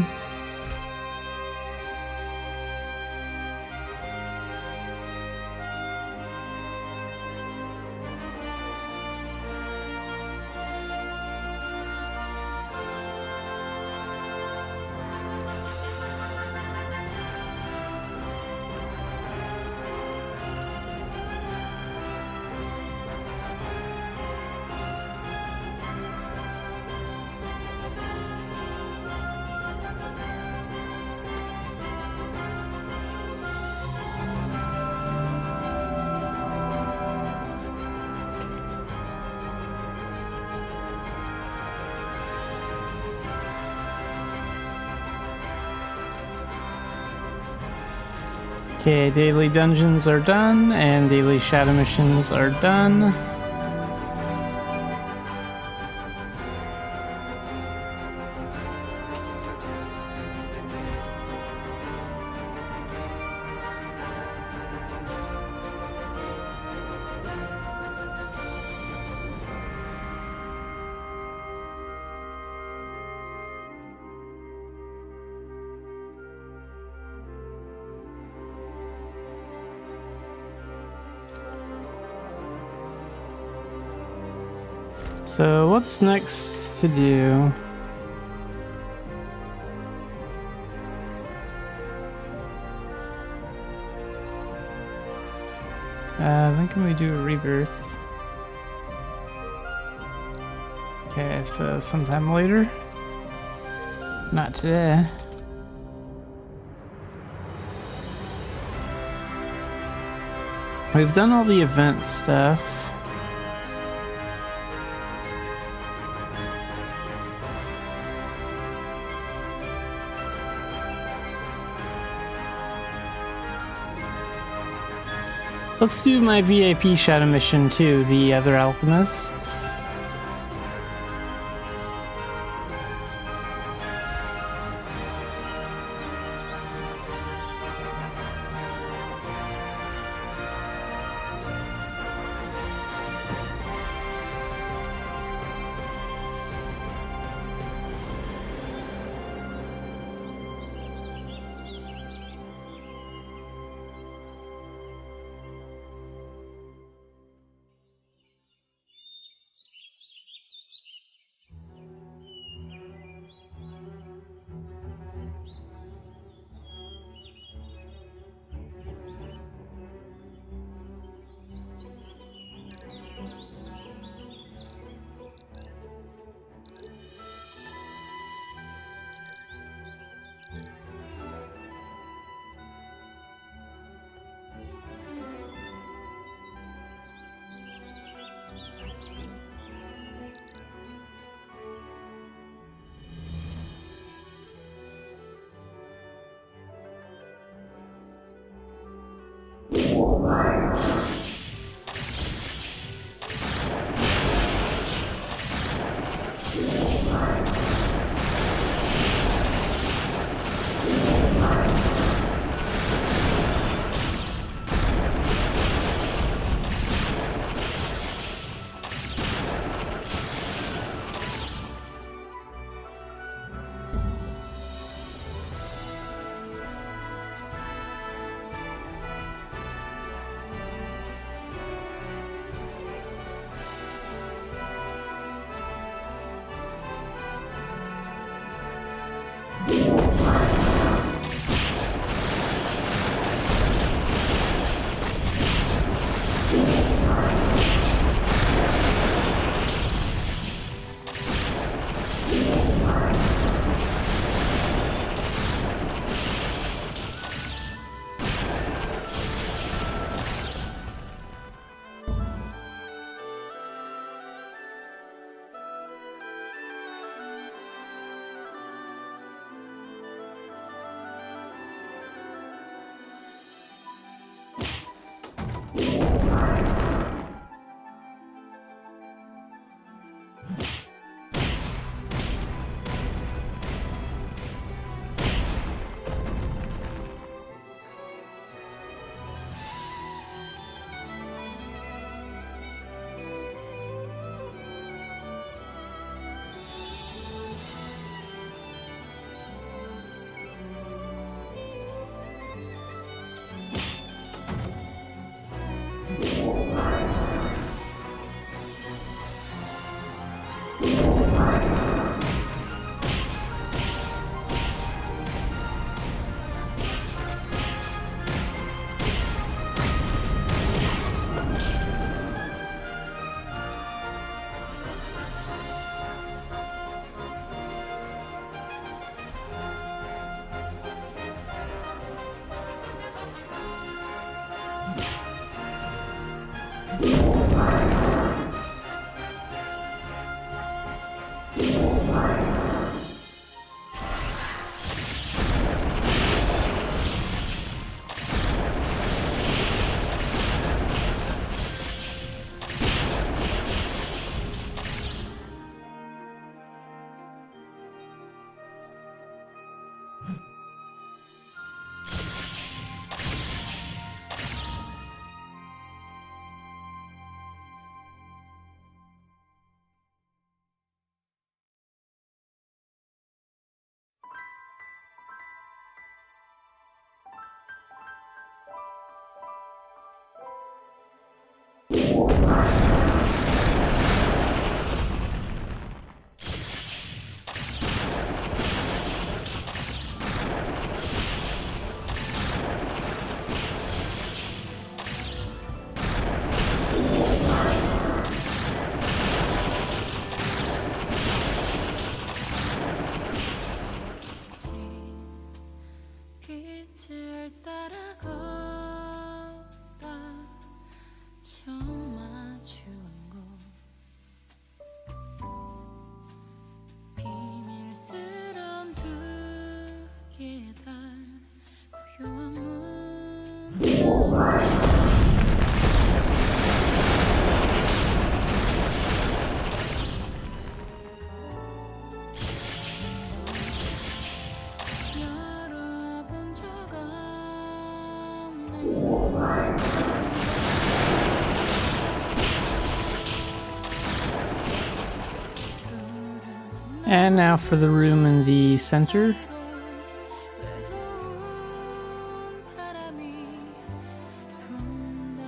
Okay, daily dungeons are done, and daily shadow missions are done. So what's next to do? When can we do a rebirth? Okay, so sometime later. Not today. We've done all the event stuff. Let's do my VIP shadow mission too, the other alchemists. 빛을 따라 걷다 처음 마주한 곳 비밀스런 두 개의 달 고요한 문 열어본 적 And now for the room in the center. 외로운 바람이 분다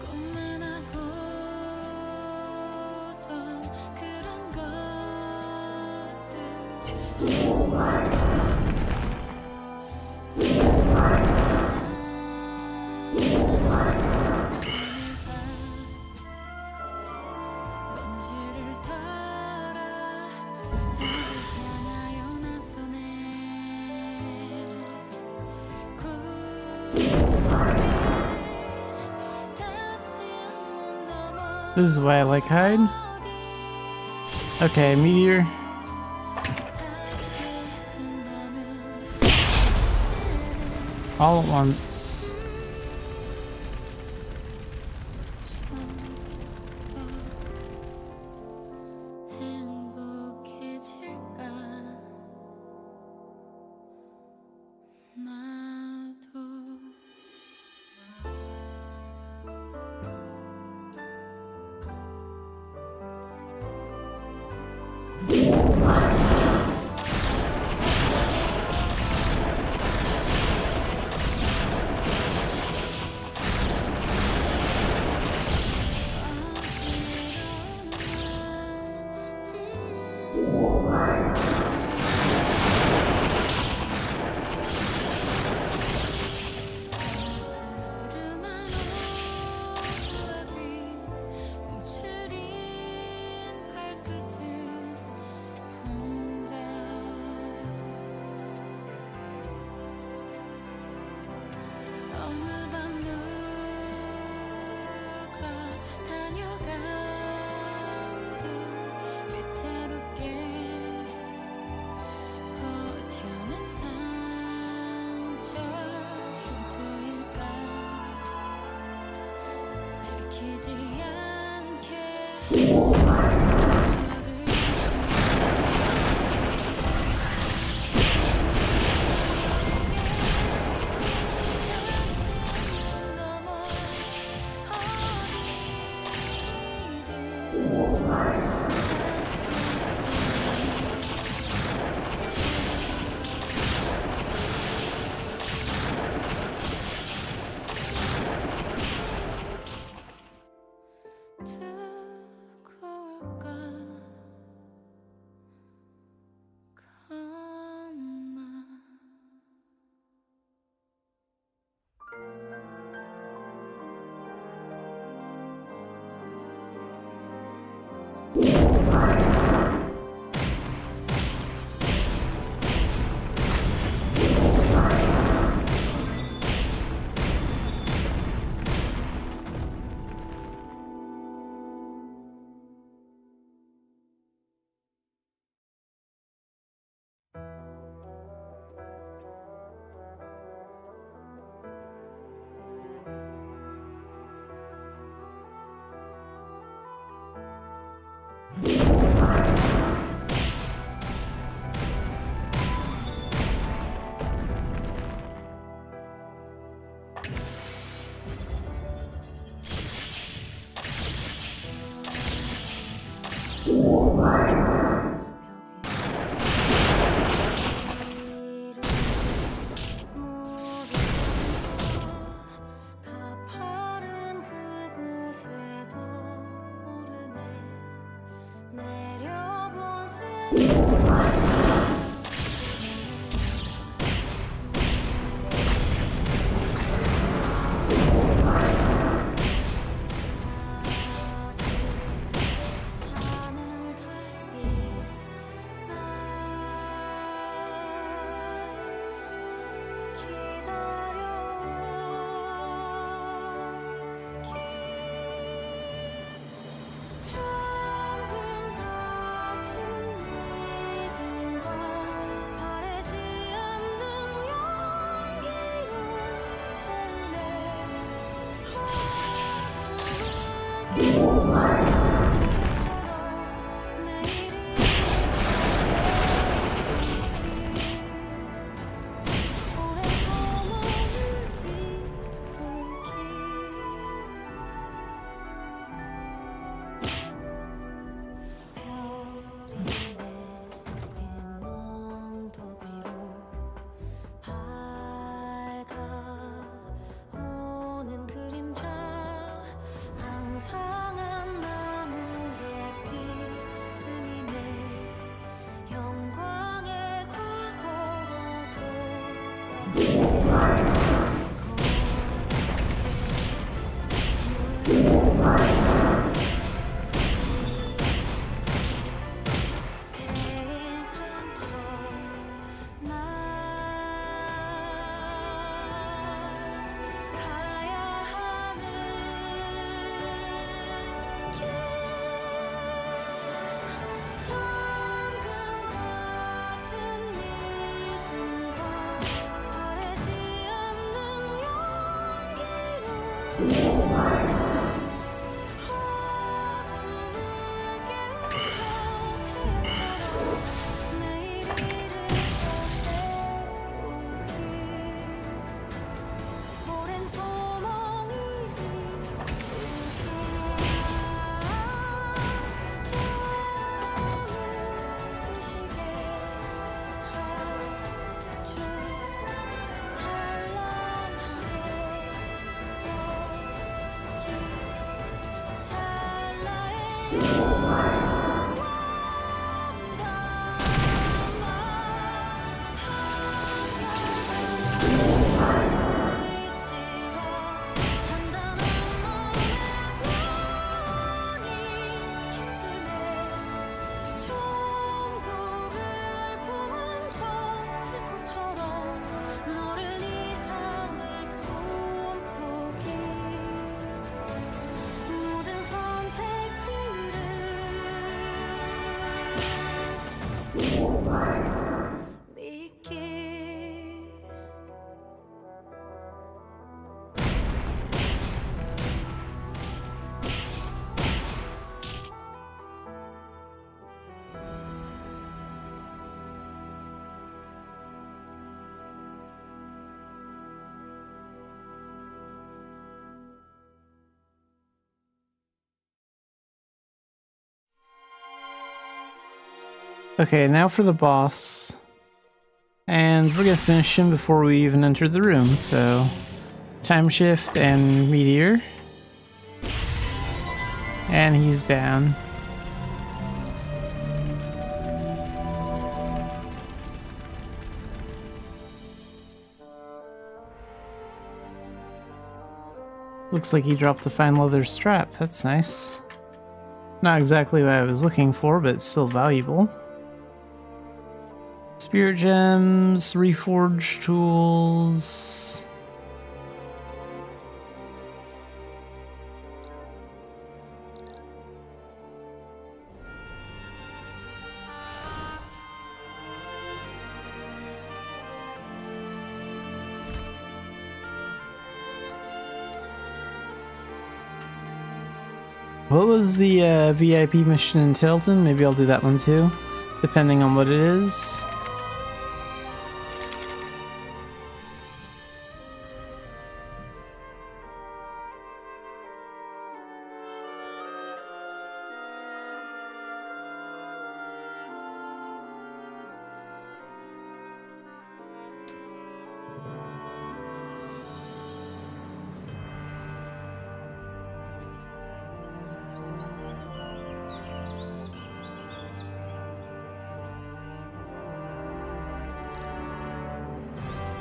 꿈에나 보던 그런 먼지를 따라 따뜻한 아연한 손에 굳게 닫힌 문 너머 This is why I like hide. Okay, meteor. All at once. 행복해질까 나도 스름한 오합이 움츠린 발끝을 본다 어느 밤 누가 다녀간 듯 위태롭게 버텨낸 상처 흉터일까 들키지 않게 두고올까 컴마 Okay, now for the boss. And we're gonna finish him before we even enter the room, so... Time shift and meteor. And he's down. Looks like he dropped a fine leather strap. That's nice. Not exactly what I was looking for, but it's still valuable. Spirit gems, reforge tools. What was the VIP mission in Tilton? Maybe I'll do that one too, depending on what it is.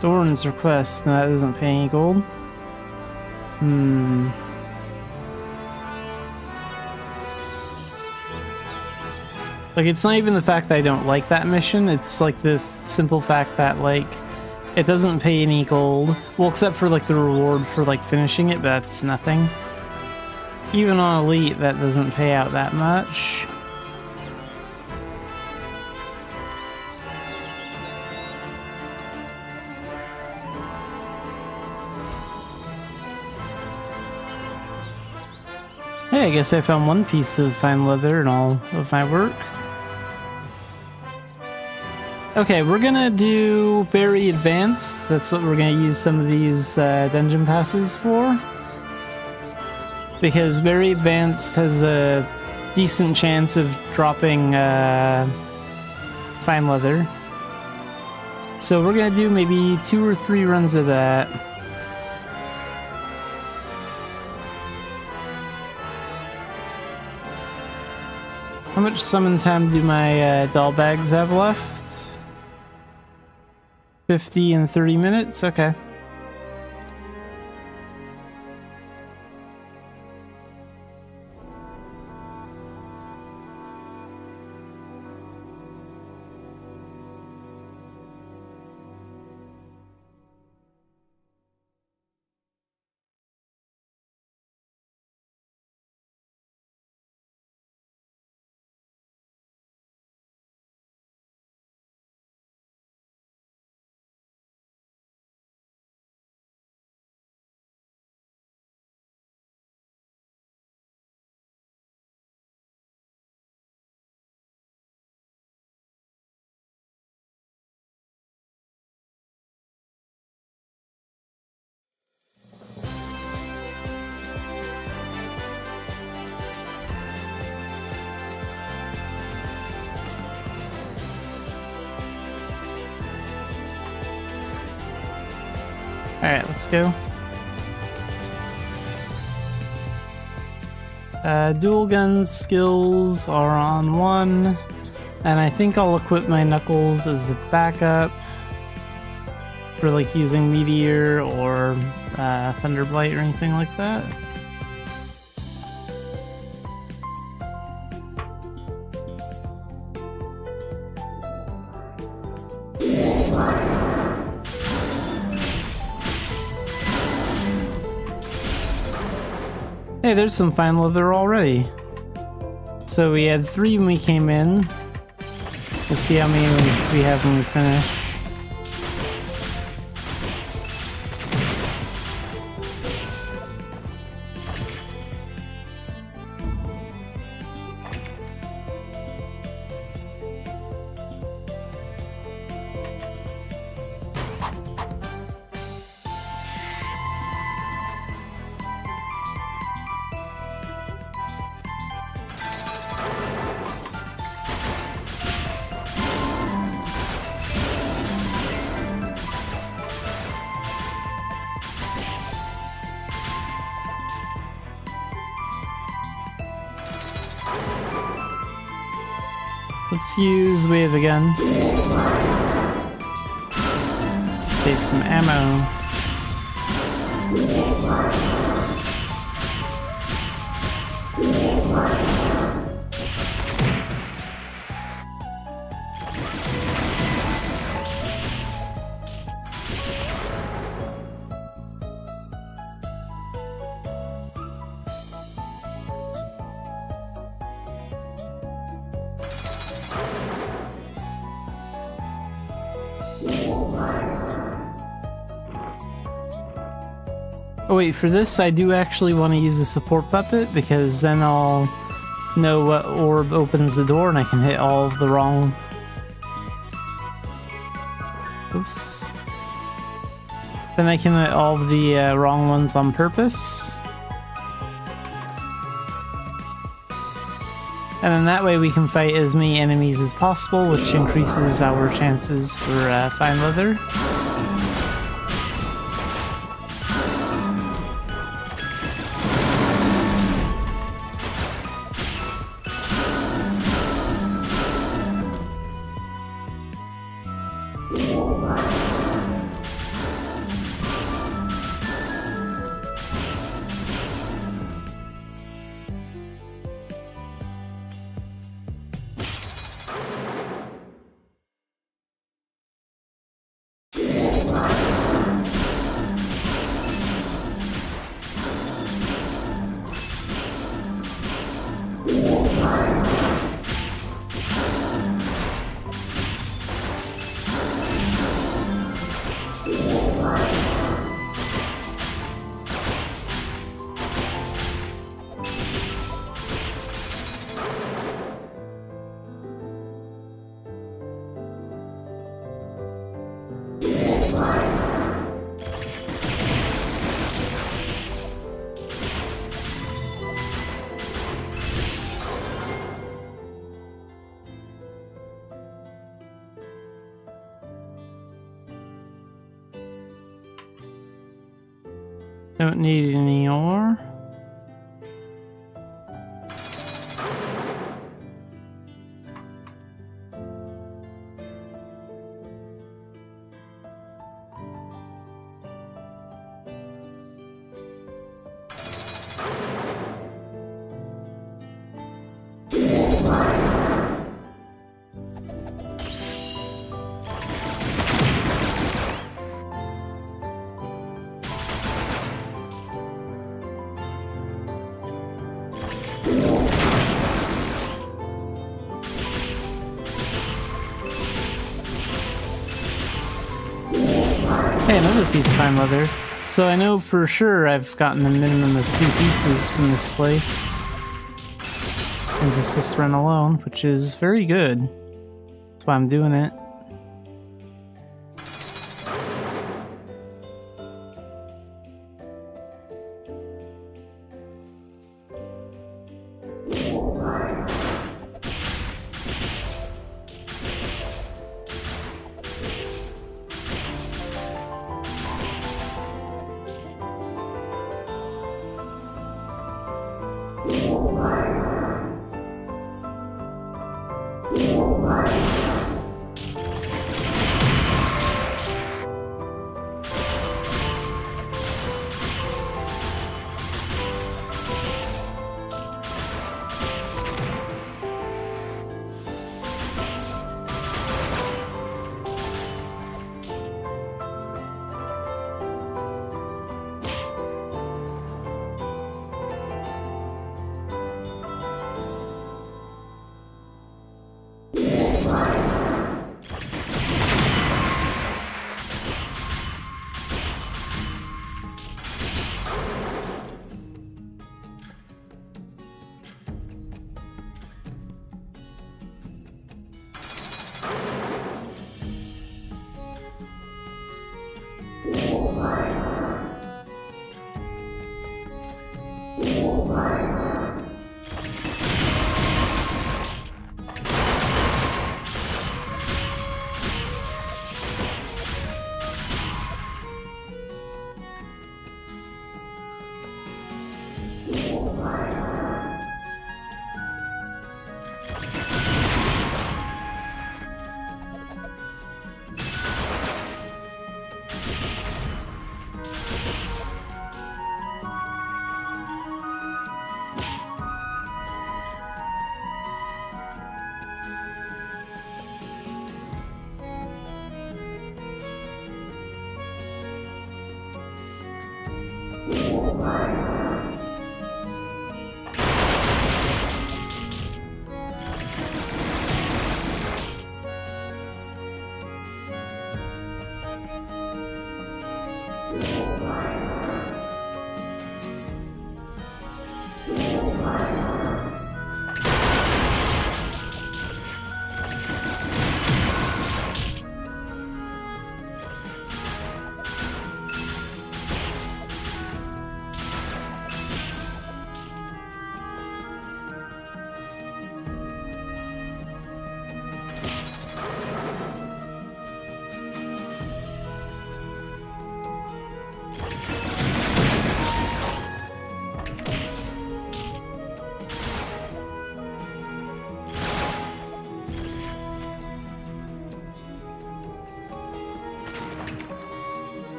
Doran's request. No, that doesn't pay any gold. Like, it's not even the fact that I don't like that mission, it's like the simple fact that, like, it doesn't pay any gold. Well, except for, like, the reward for, like, finishing it, but that's nothing. Even on Elite, that doesn't pay out that much. Hey, I guess I found one piece of fine leather in all of my work. Okay, we're gonna do Very Advanced. That's what we're gonna use some of these dungeon passes for. Because Very Advanced has a decent chance of dropping fine leather. So we're gonna do maybe 2 or 3 runs of that. How much summon time do my doll bags have left? 50 and 30 minutes? Okay. Alright, let's go. Dual gun skills are on 1, and I think I'll equip my knuckles as a backup for like using Meteor or Thunderblight or anything like that. Hey, there's some fine leather already. So we had 3 when we came in. We'll see how many we have when we finish. Let's use wave again. Save some ammo. Oh wait, for this I do actually want to use the support puppet, because then I'll know what orb opens the door and I can hit all of the wrong... Oops. Then I can hit all of the wrong ones on purpose. And then that way we can fight as many enemies as possible, which increases our chances for fine leather. Don't need any ore. Hey, another piece of fine leather. So I know for sure I've gotten a minimum of 2 pieces from this place. And just this run alone, which is very good. That's why I'm doing it.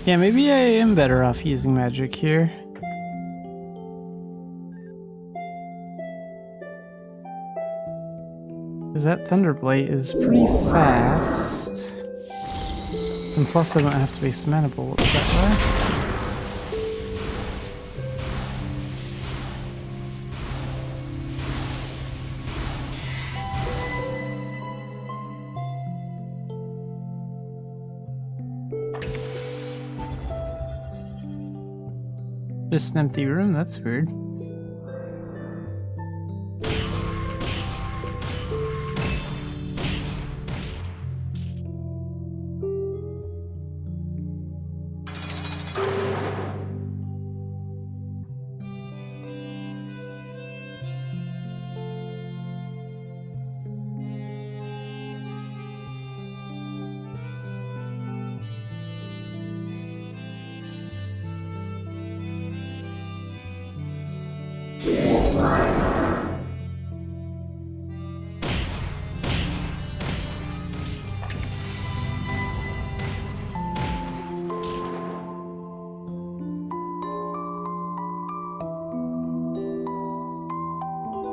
Yeah, maybe I am better off using magic here. Because that Thunderblight is pretty fast. And plus I don't have to base mana bullets that way. Just an empty room, that's weird.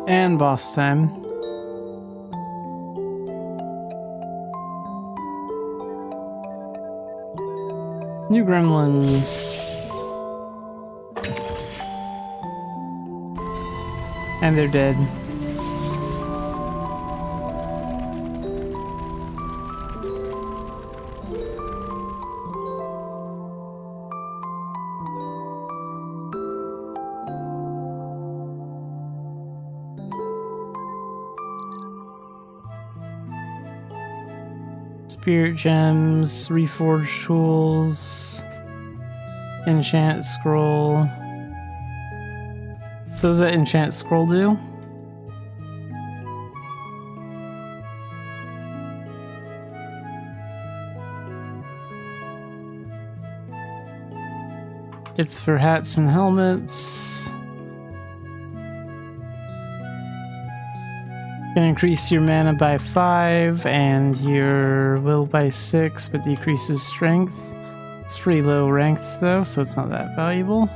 And boss time. New gremlins. And they're dead. Spirit gems, reforged tools, enchant scroll. So does that enchant scroll do? It's for hats and helmets. Can increase your mana by 5 and your will by 6, but decreases strength. It's pretty low ranked though, so it's not that valuable.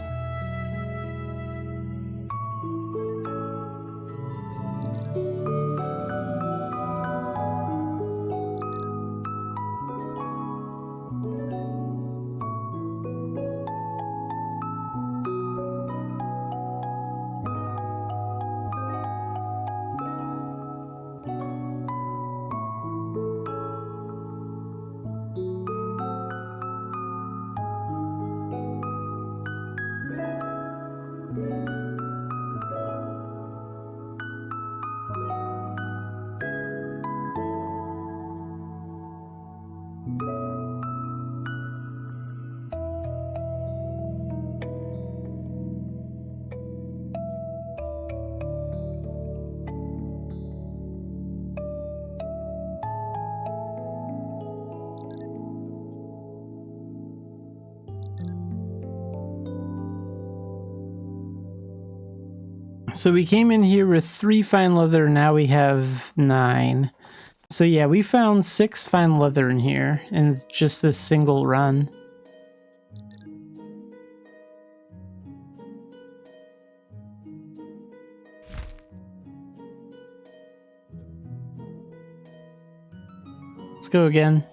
So we came in here with 3 fine leather, now we have 9. So yeah, we found 6 fine leather in here in just this single run. Let's go again.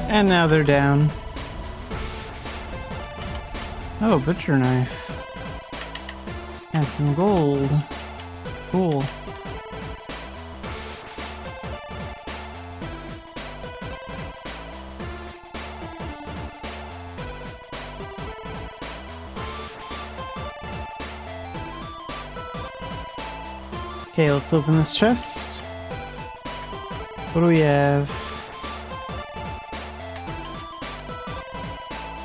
And now they're down. Oh, butcher knife. And some gold. Cool. Okay, let's open this chest. What do we have?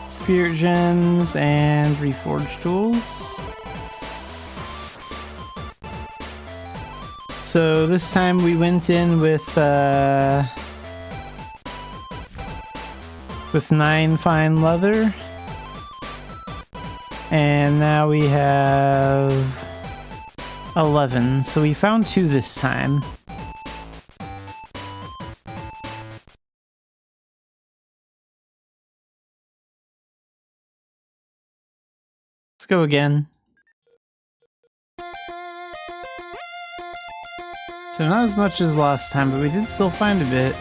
Spirit gems and reforged tools. So this time we went in with 9 fine leather, and now we have 11. So we found 2 this time. Let's go again. So not as much as last time, but we did still find a bit.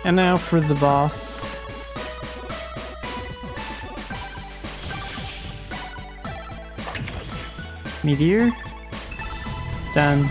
And now for the boss. Meteor. Done.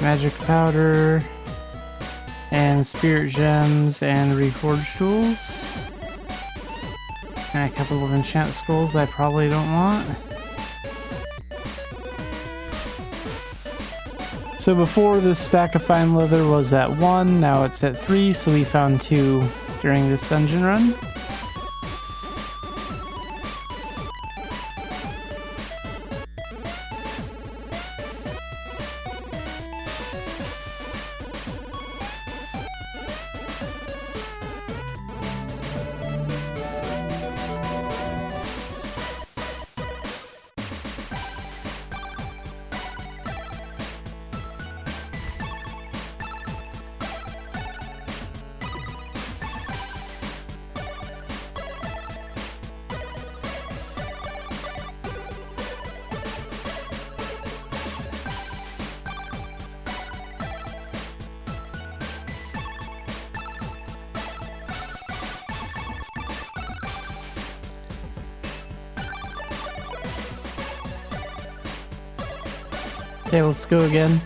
magic powder, and spirit gems, and reforged tools. And a couple of enchant scrolls I probably don't want. So before, this stack of fine leather was at 1, now it's at 3, so we found 2 during this dungeon run. Okay, let's go again.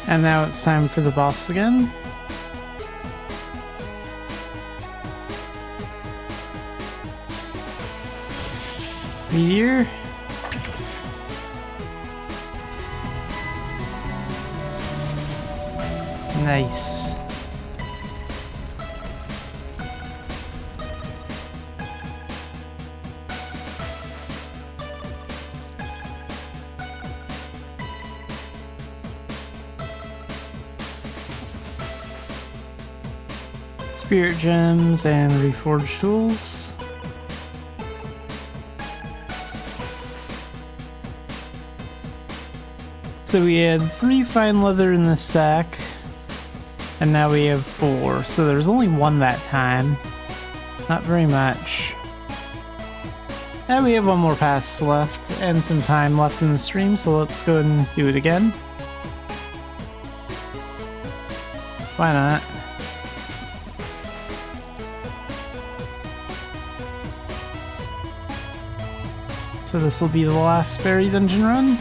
And now it's time for the boss again. Meteor. Nice. Spirit gems and reforged tools. So we had 3 fine leather in the sack, and now we have 4. So there's only 1 that time. Not very much. And we have 1 more pass left, and some time left in the stream, so let's go ahead and do it again. Why not? So this will be the last Berry Dungeon run.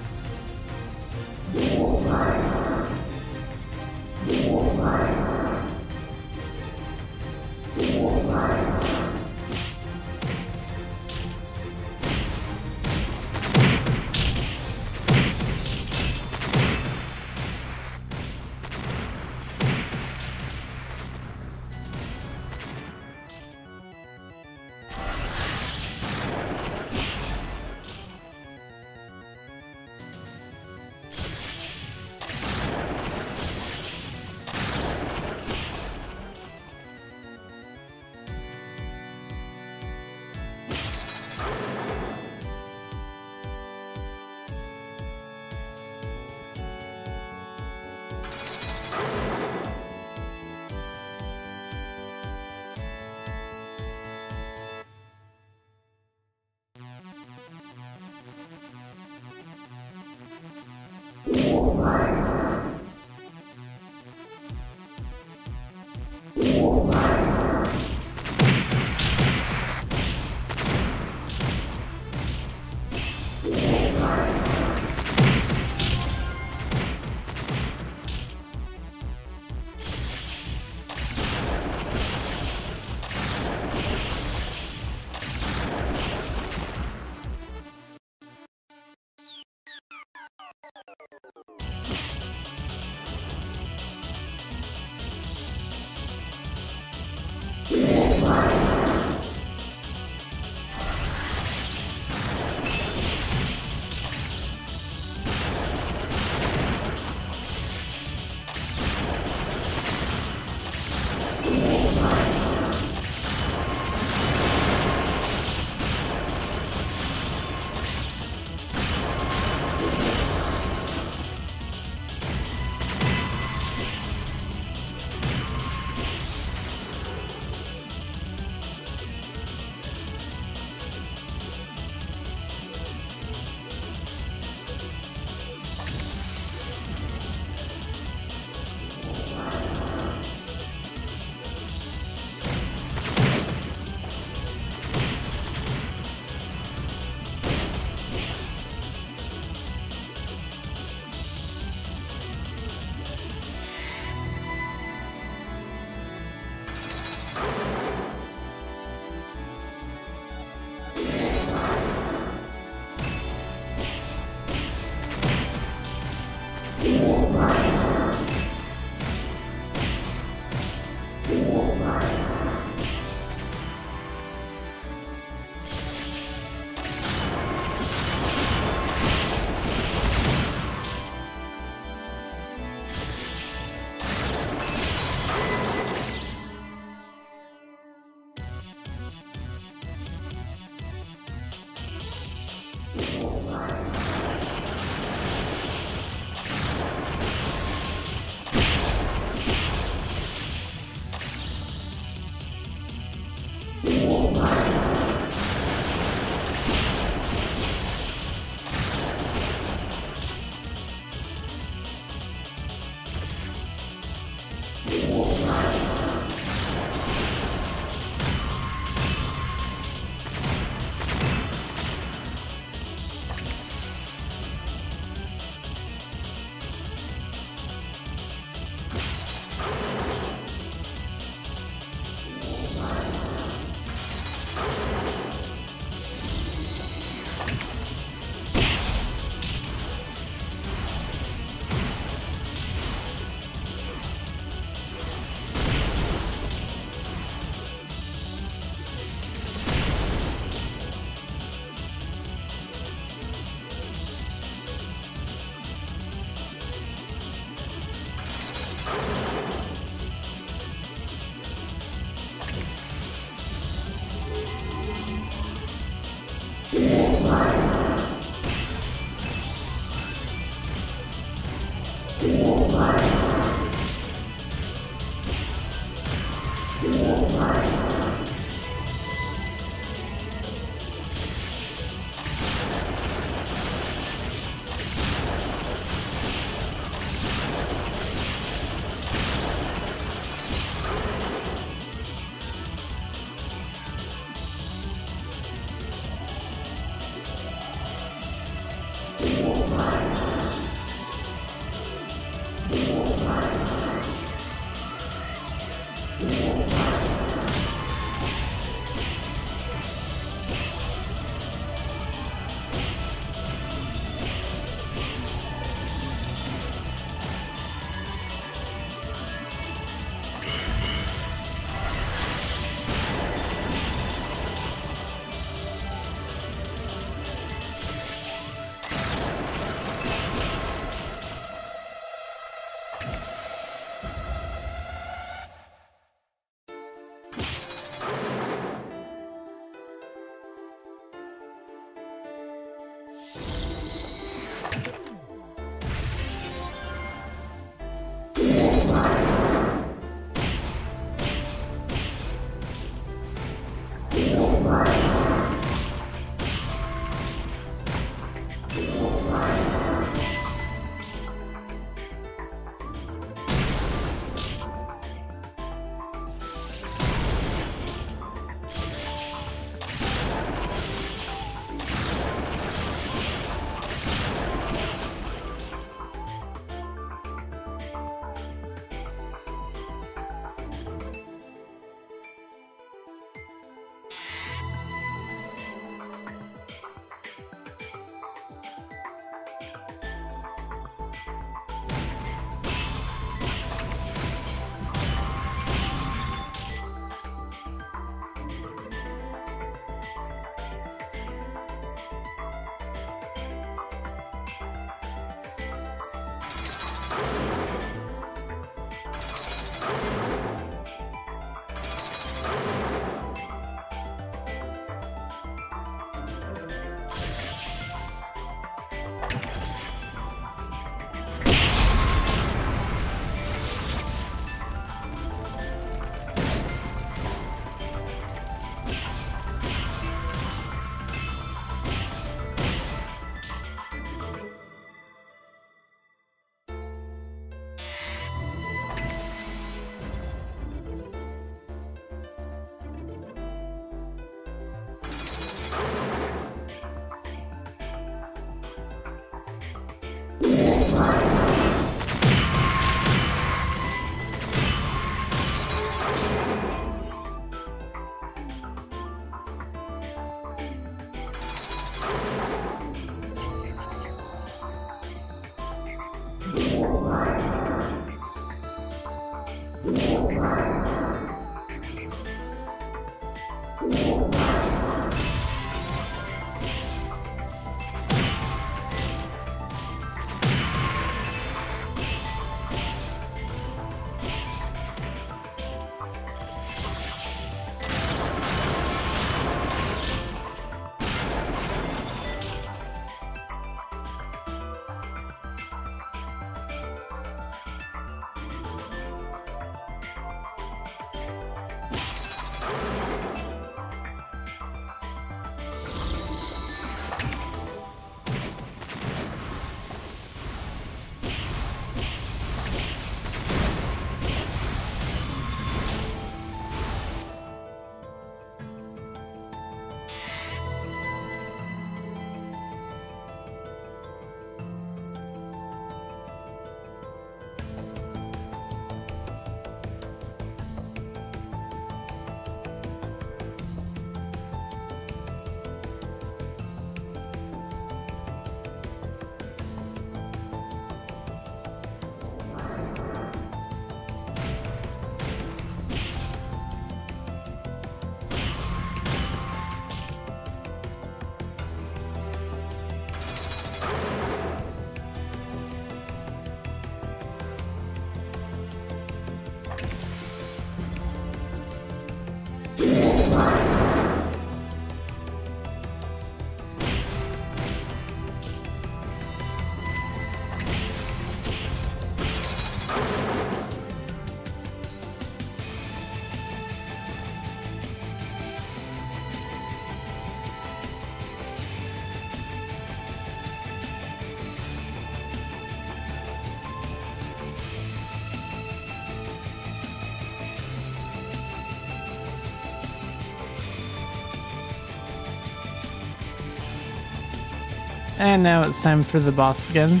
And now it's time for the boss again.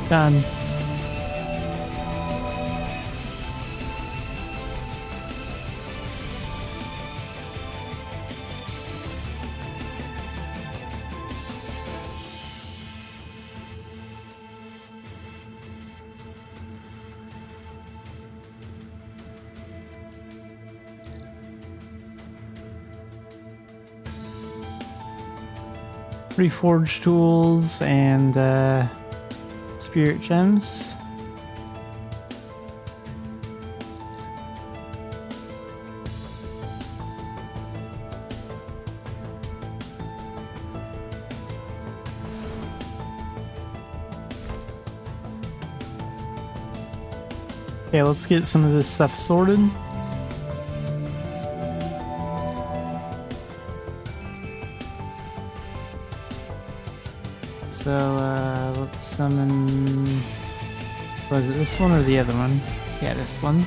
Done. Reforged tools and spirit gems. Okay, let's get some of this stuff sorted. So, let's summon... Was it this one or the other one? Yeah, this one.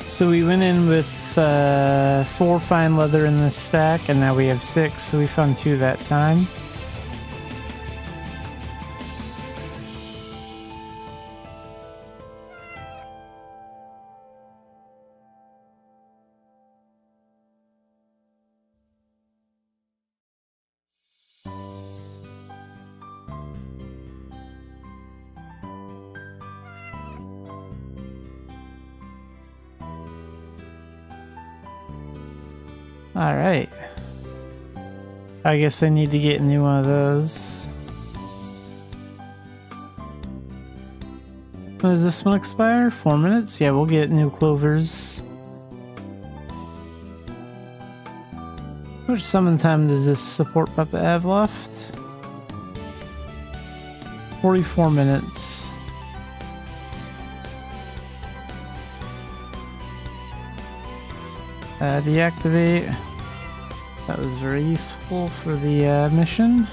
So we went in with 4 fine leather in this stack, and now we have 6, so we found 2 that time. Alright. I guess I need to get a new one of those. When does this one expire? 4 minutes? Yeah, we'll get new clovers. How much summon time does this support puppet have left? 44 minutes. Deactivate. That was very useful for the mission.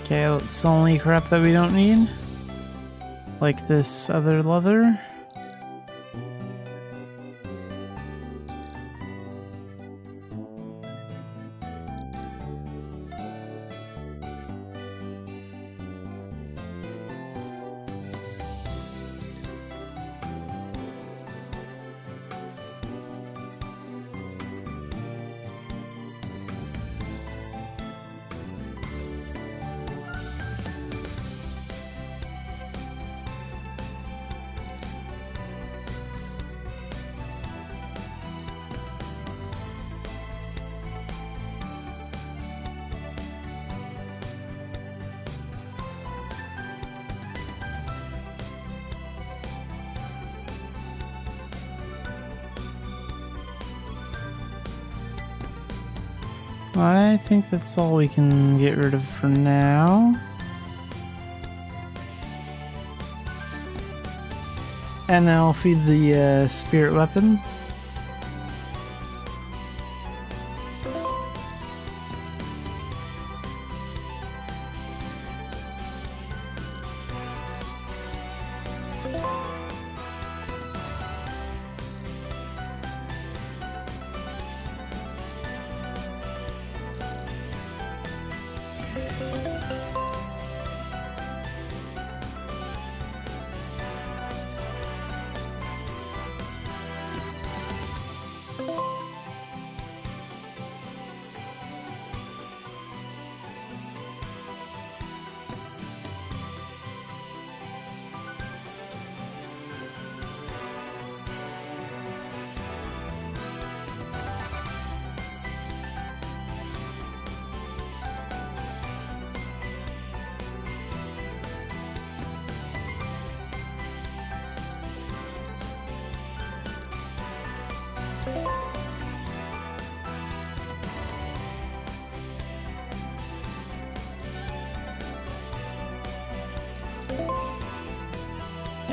Okay, let's only crap that we don't need. Like this other leather. I think that's all we can get rid of for now. And now I'll feed the spirit weapon.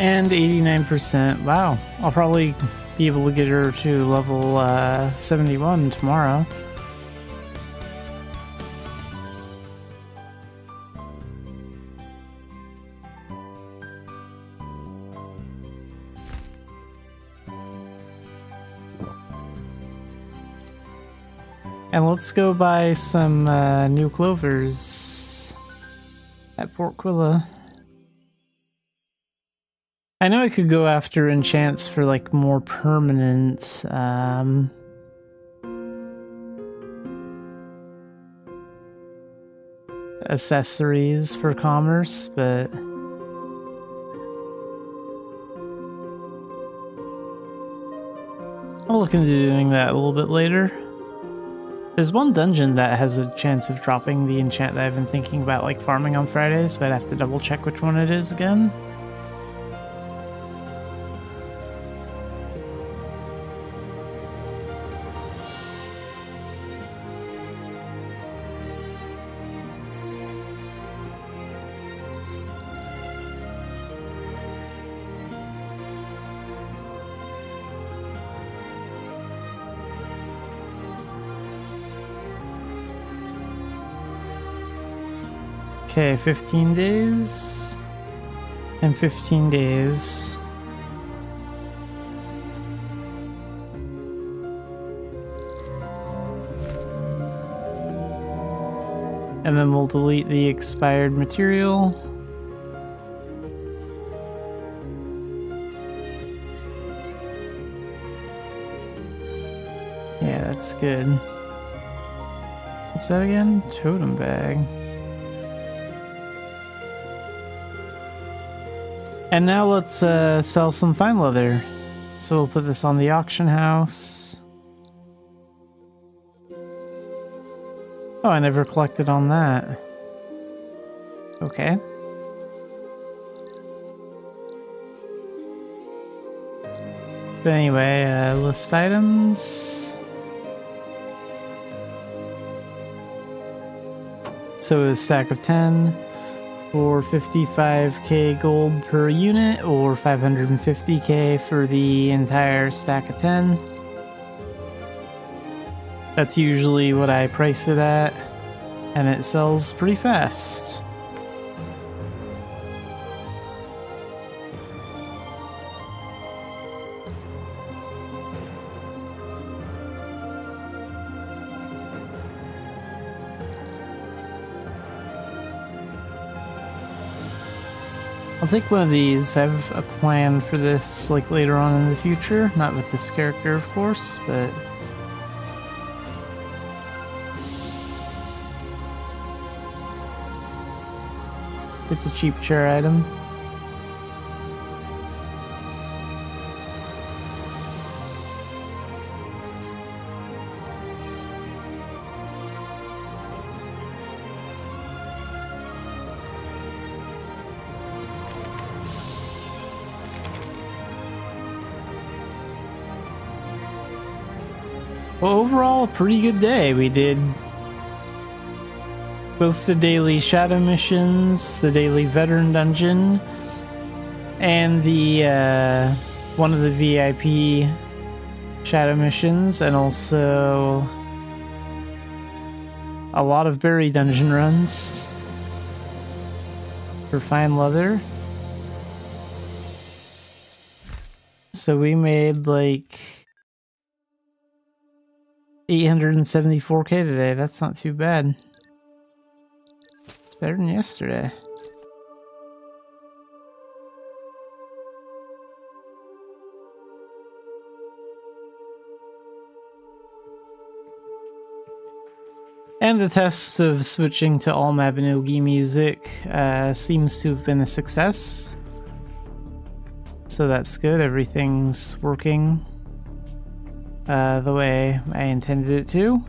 And 89%. Wow. I'll probably be able to get her to level 71 tomorrow. And let's go buy some new clovers at Portquilla. I know I could go after enchants for like more permanent accessories for commerce, but I'll look into doing that a little bit later. There's one dungeon that has a chance of dropping the enchant that I've been thinking about like farming on Fridays, but I'd have to double check which one it is again. Okay, 15 days and 15 days. And then we'll delete the expired material. Yeah, that's good. What's that again? Totem bag. And now let's sell some fine leather. So we'll put this on the auction house. Oh, I never collected on that. Okay. But anyway, list items. So a stack of 10. For 55k gold per unit, or 550k for the entire stack of 10. That's usually what I price it at, and it sells pretty fast. I'll take one of these. I have a plan for this like later on in the future. Not with this character, of course, but it's a cheap chair item. Well, overall, a pretty good day. We did both the daily shadow missions, the daily veteran dungeon, and the one of the VIP shadow missions, and also a lot of berry dungeon runs for fine leather. So we made like 874k today. That's not too bad. It's better than yesterday. And the test of switching to all Mabinogi music seems to have been a success. So that's good. Everything's working the way I intended it to.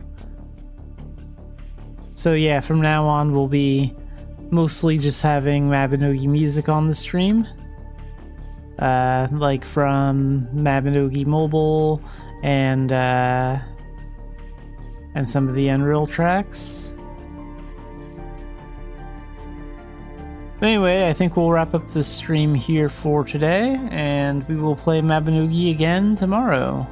So yeah, from now on we'll be mostly just having Mabinogi music on the stream. Like from Mabinogi Mobile and some of the Unreal tracks. But anyway, I think we'll wrap up this stream here for today, and we will play Mabinogi again tomorrow.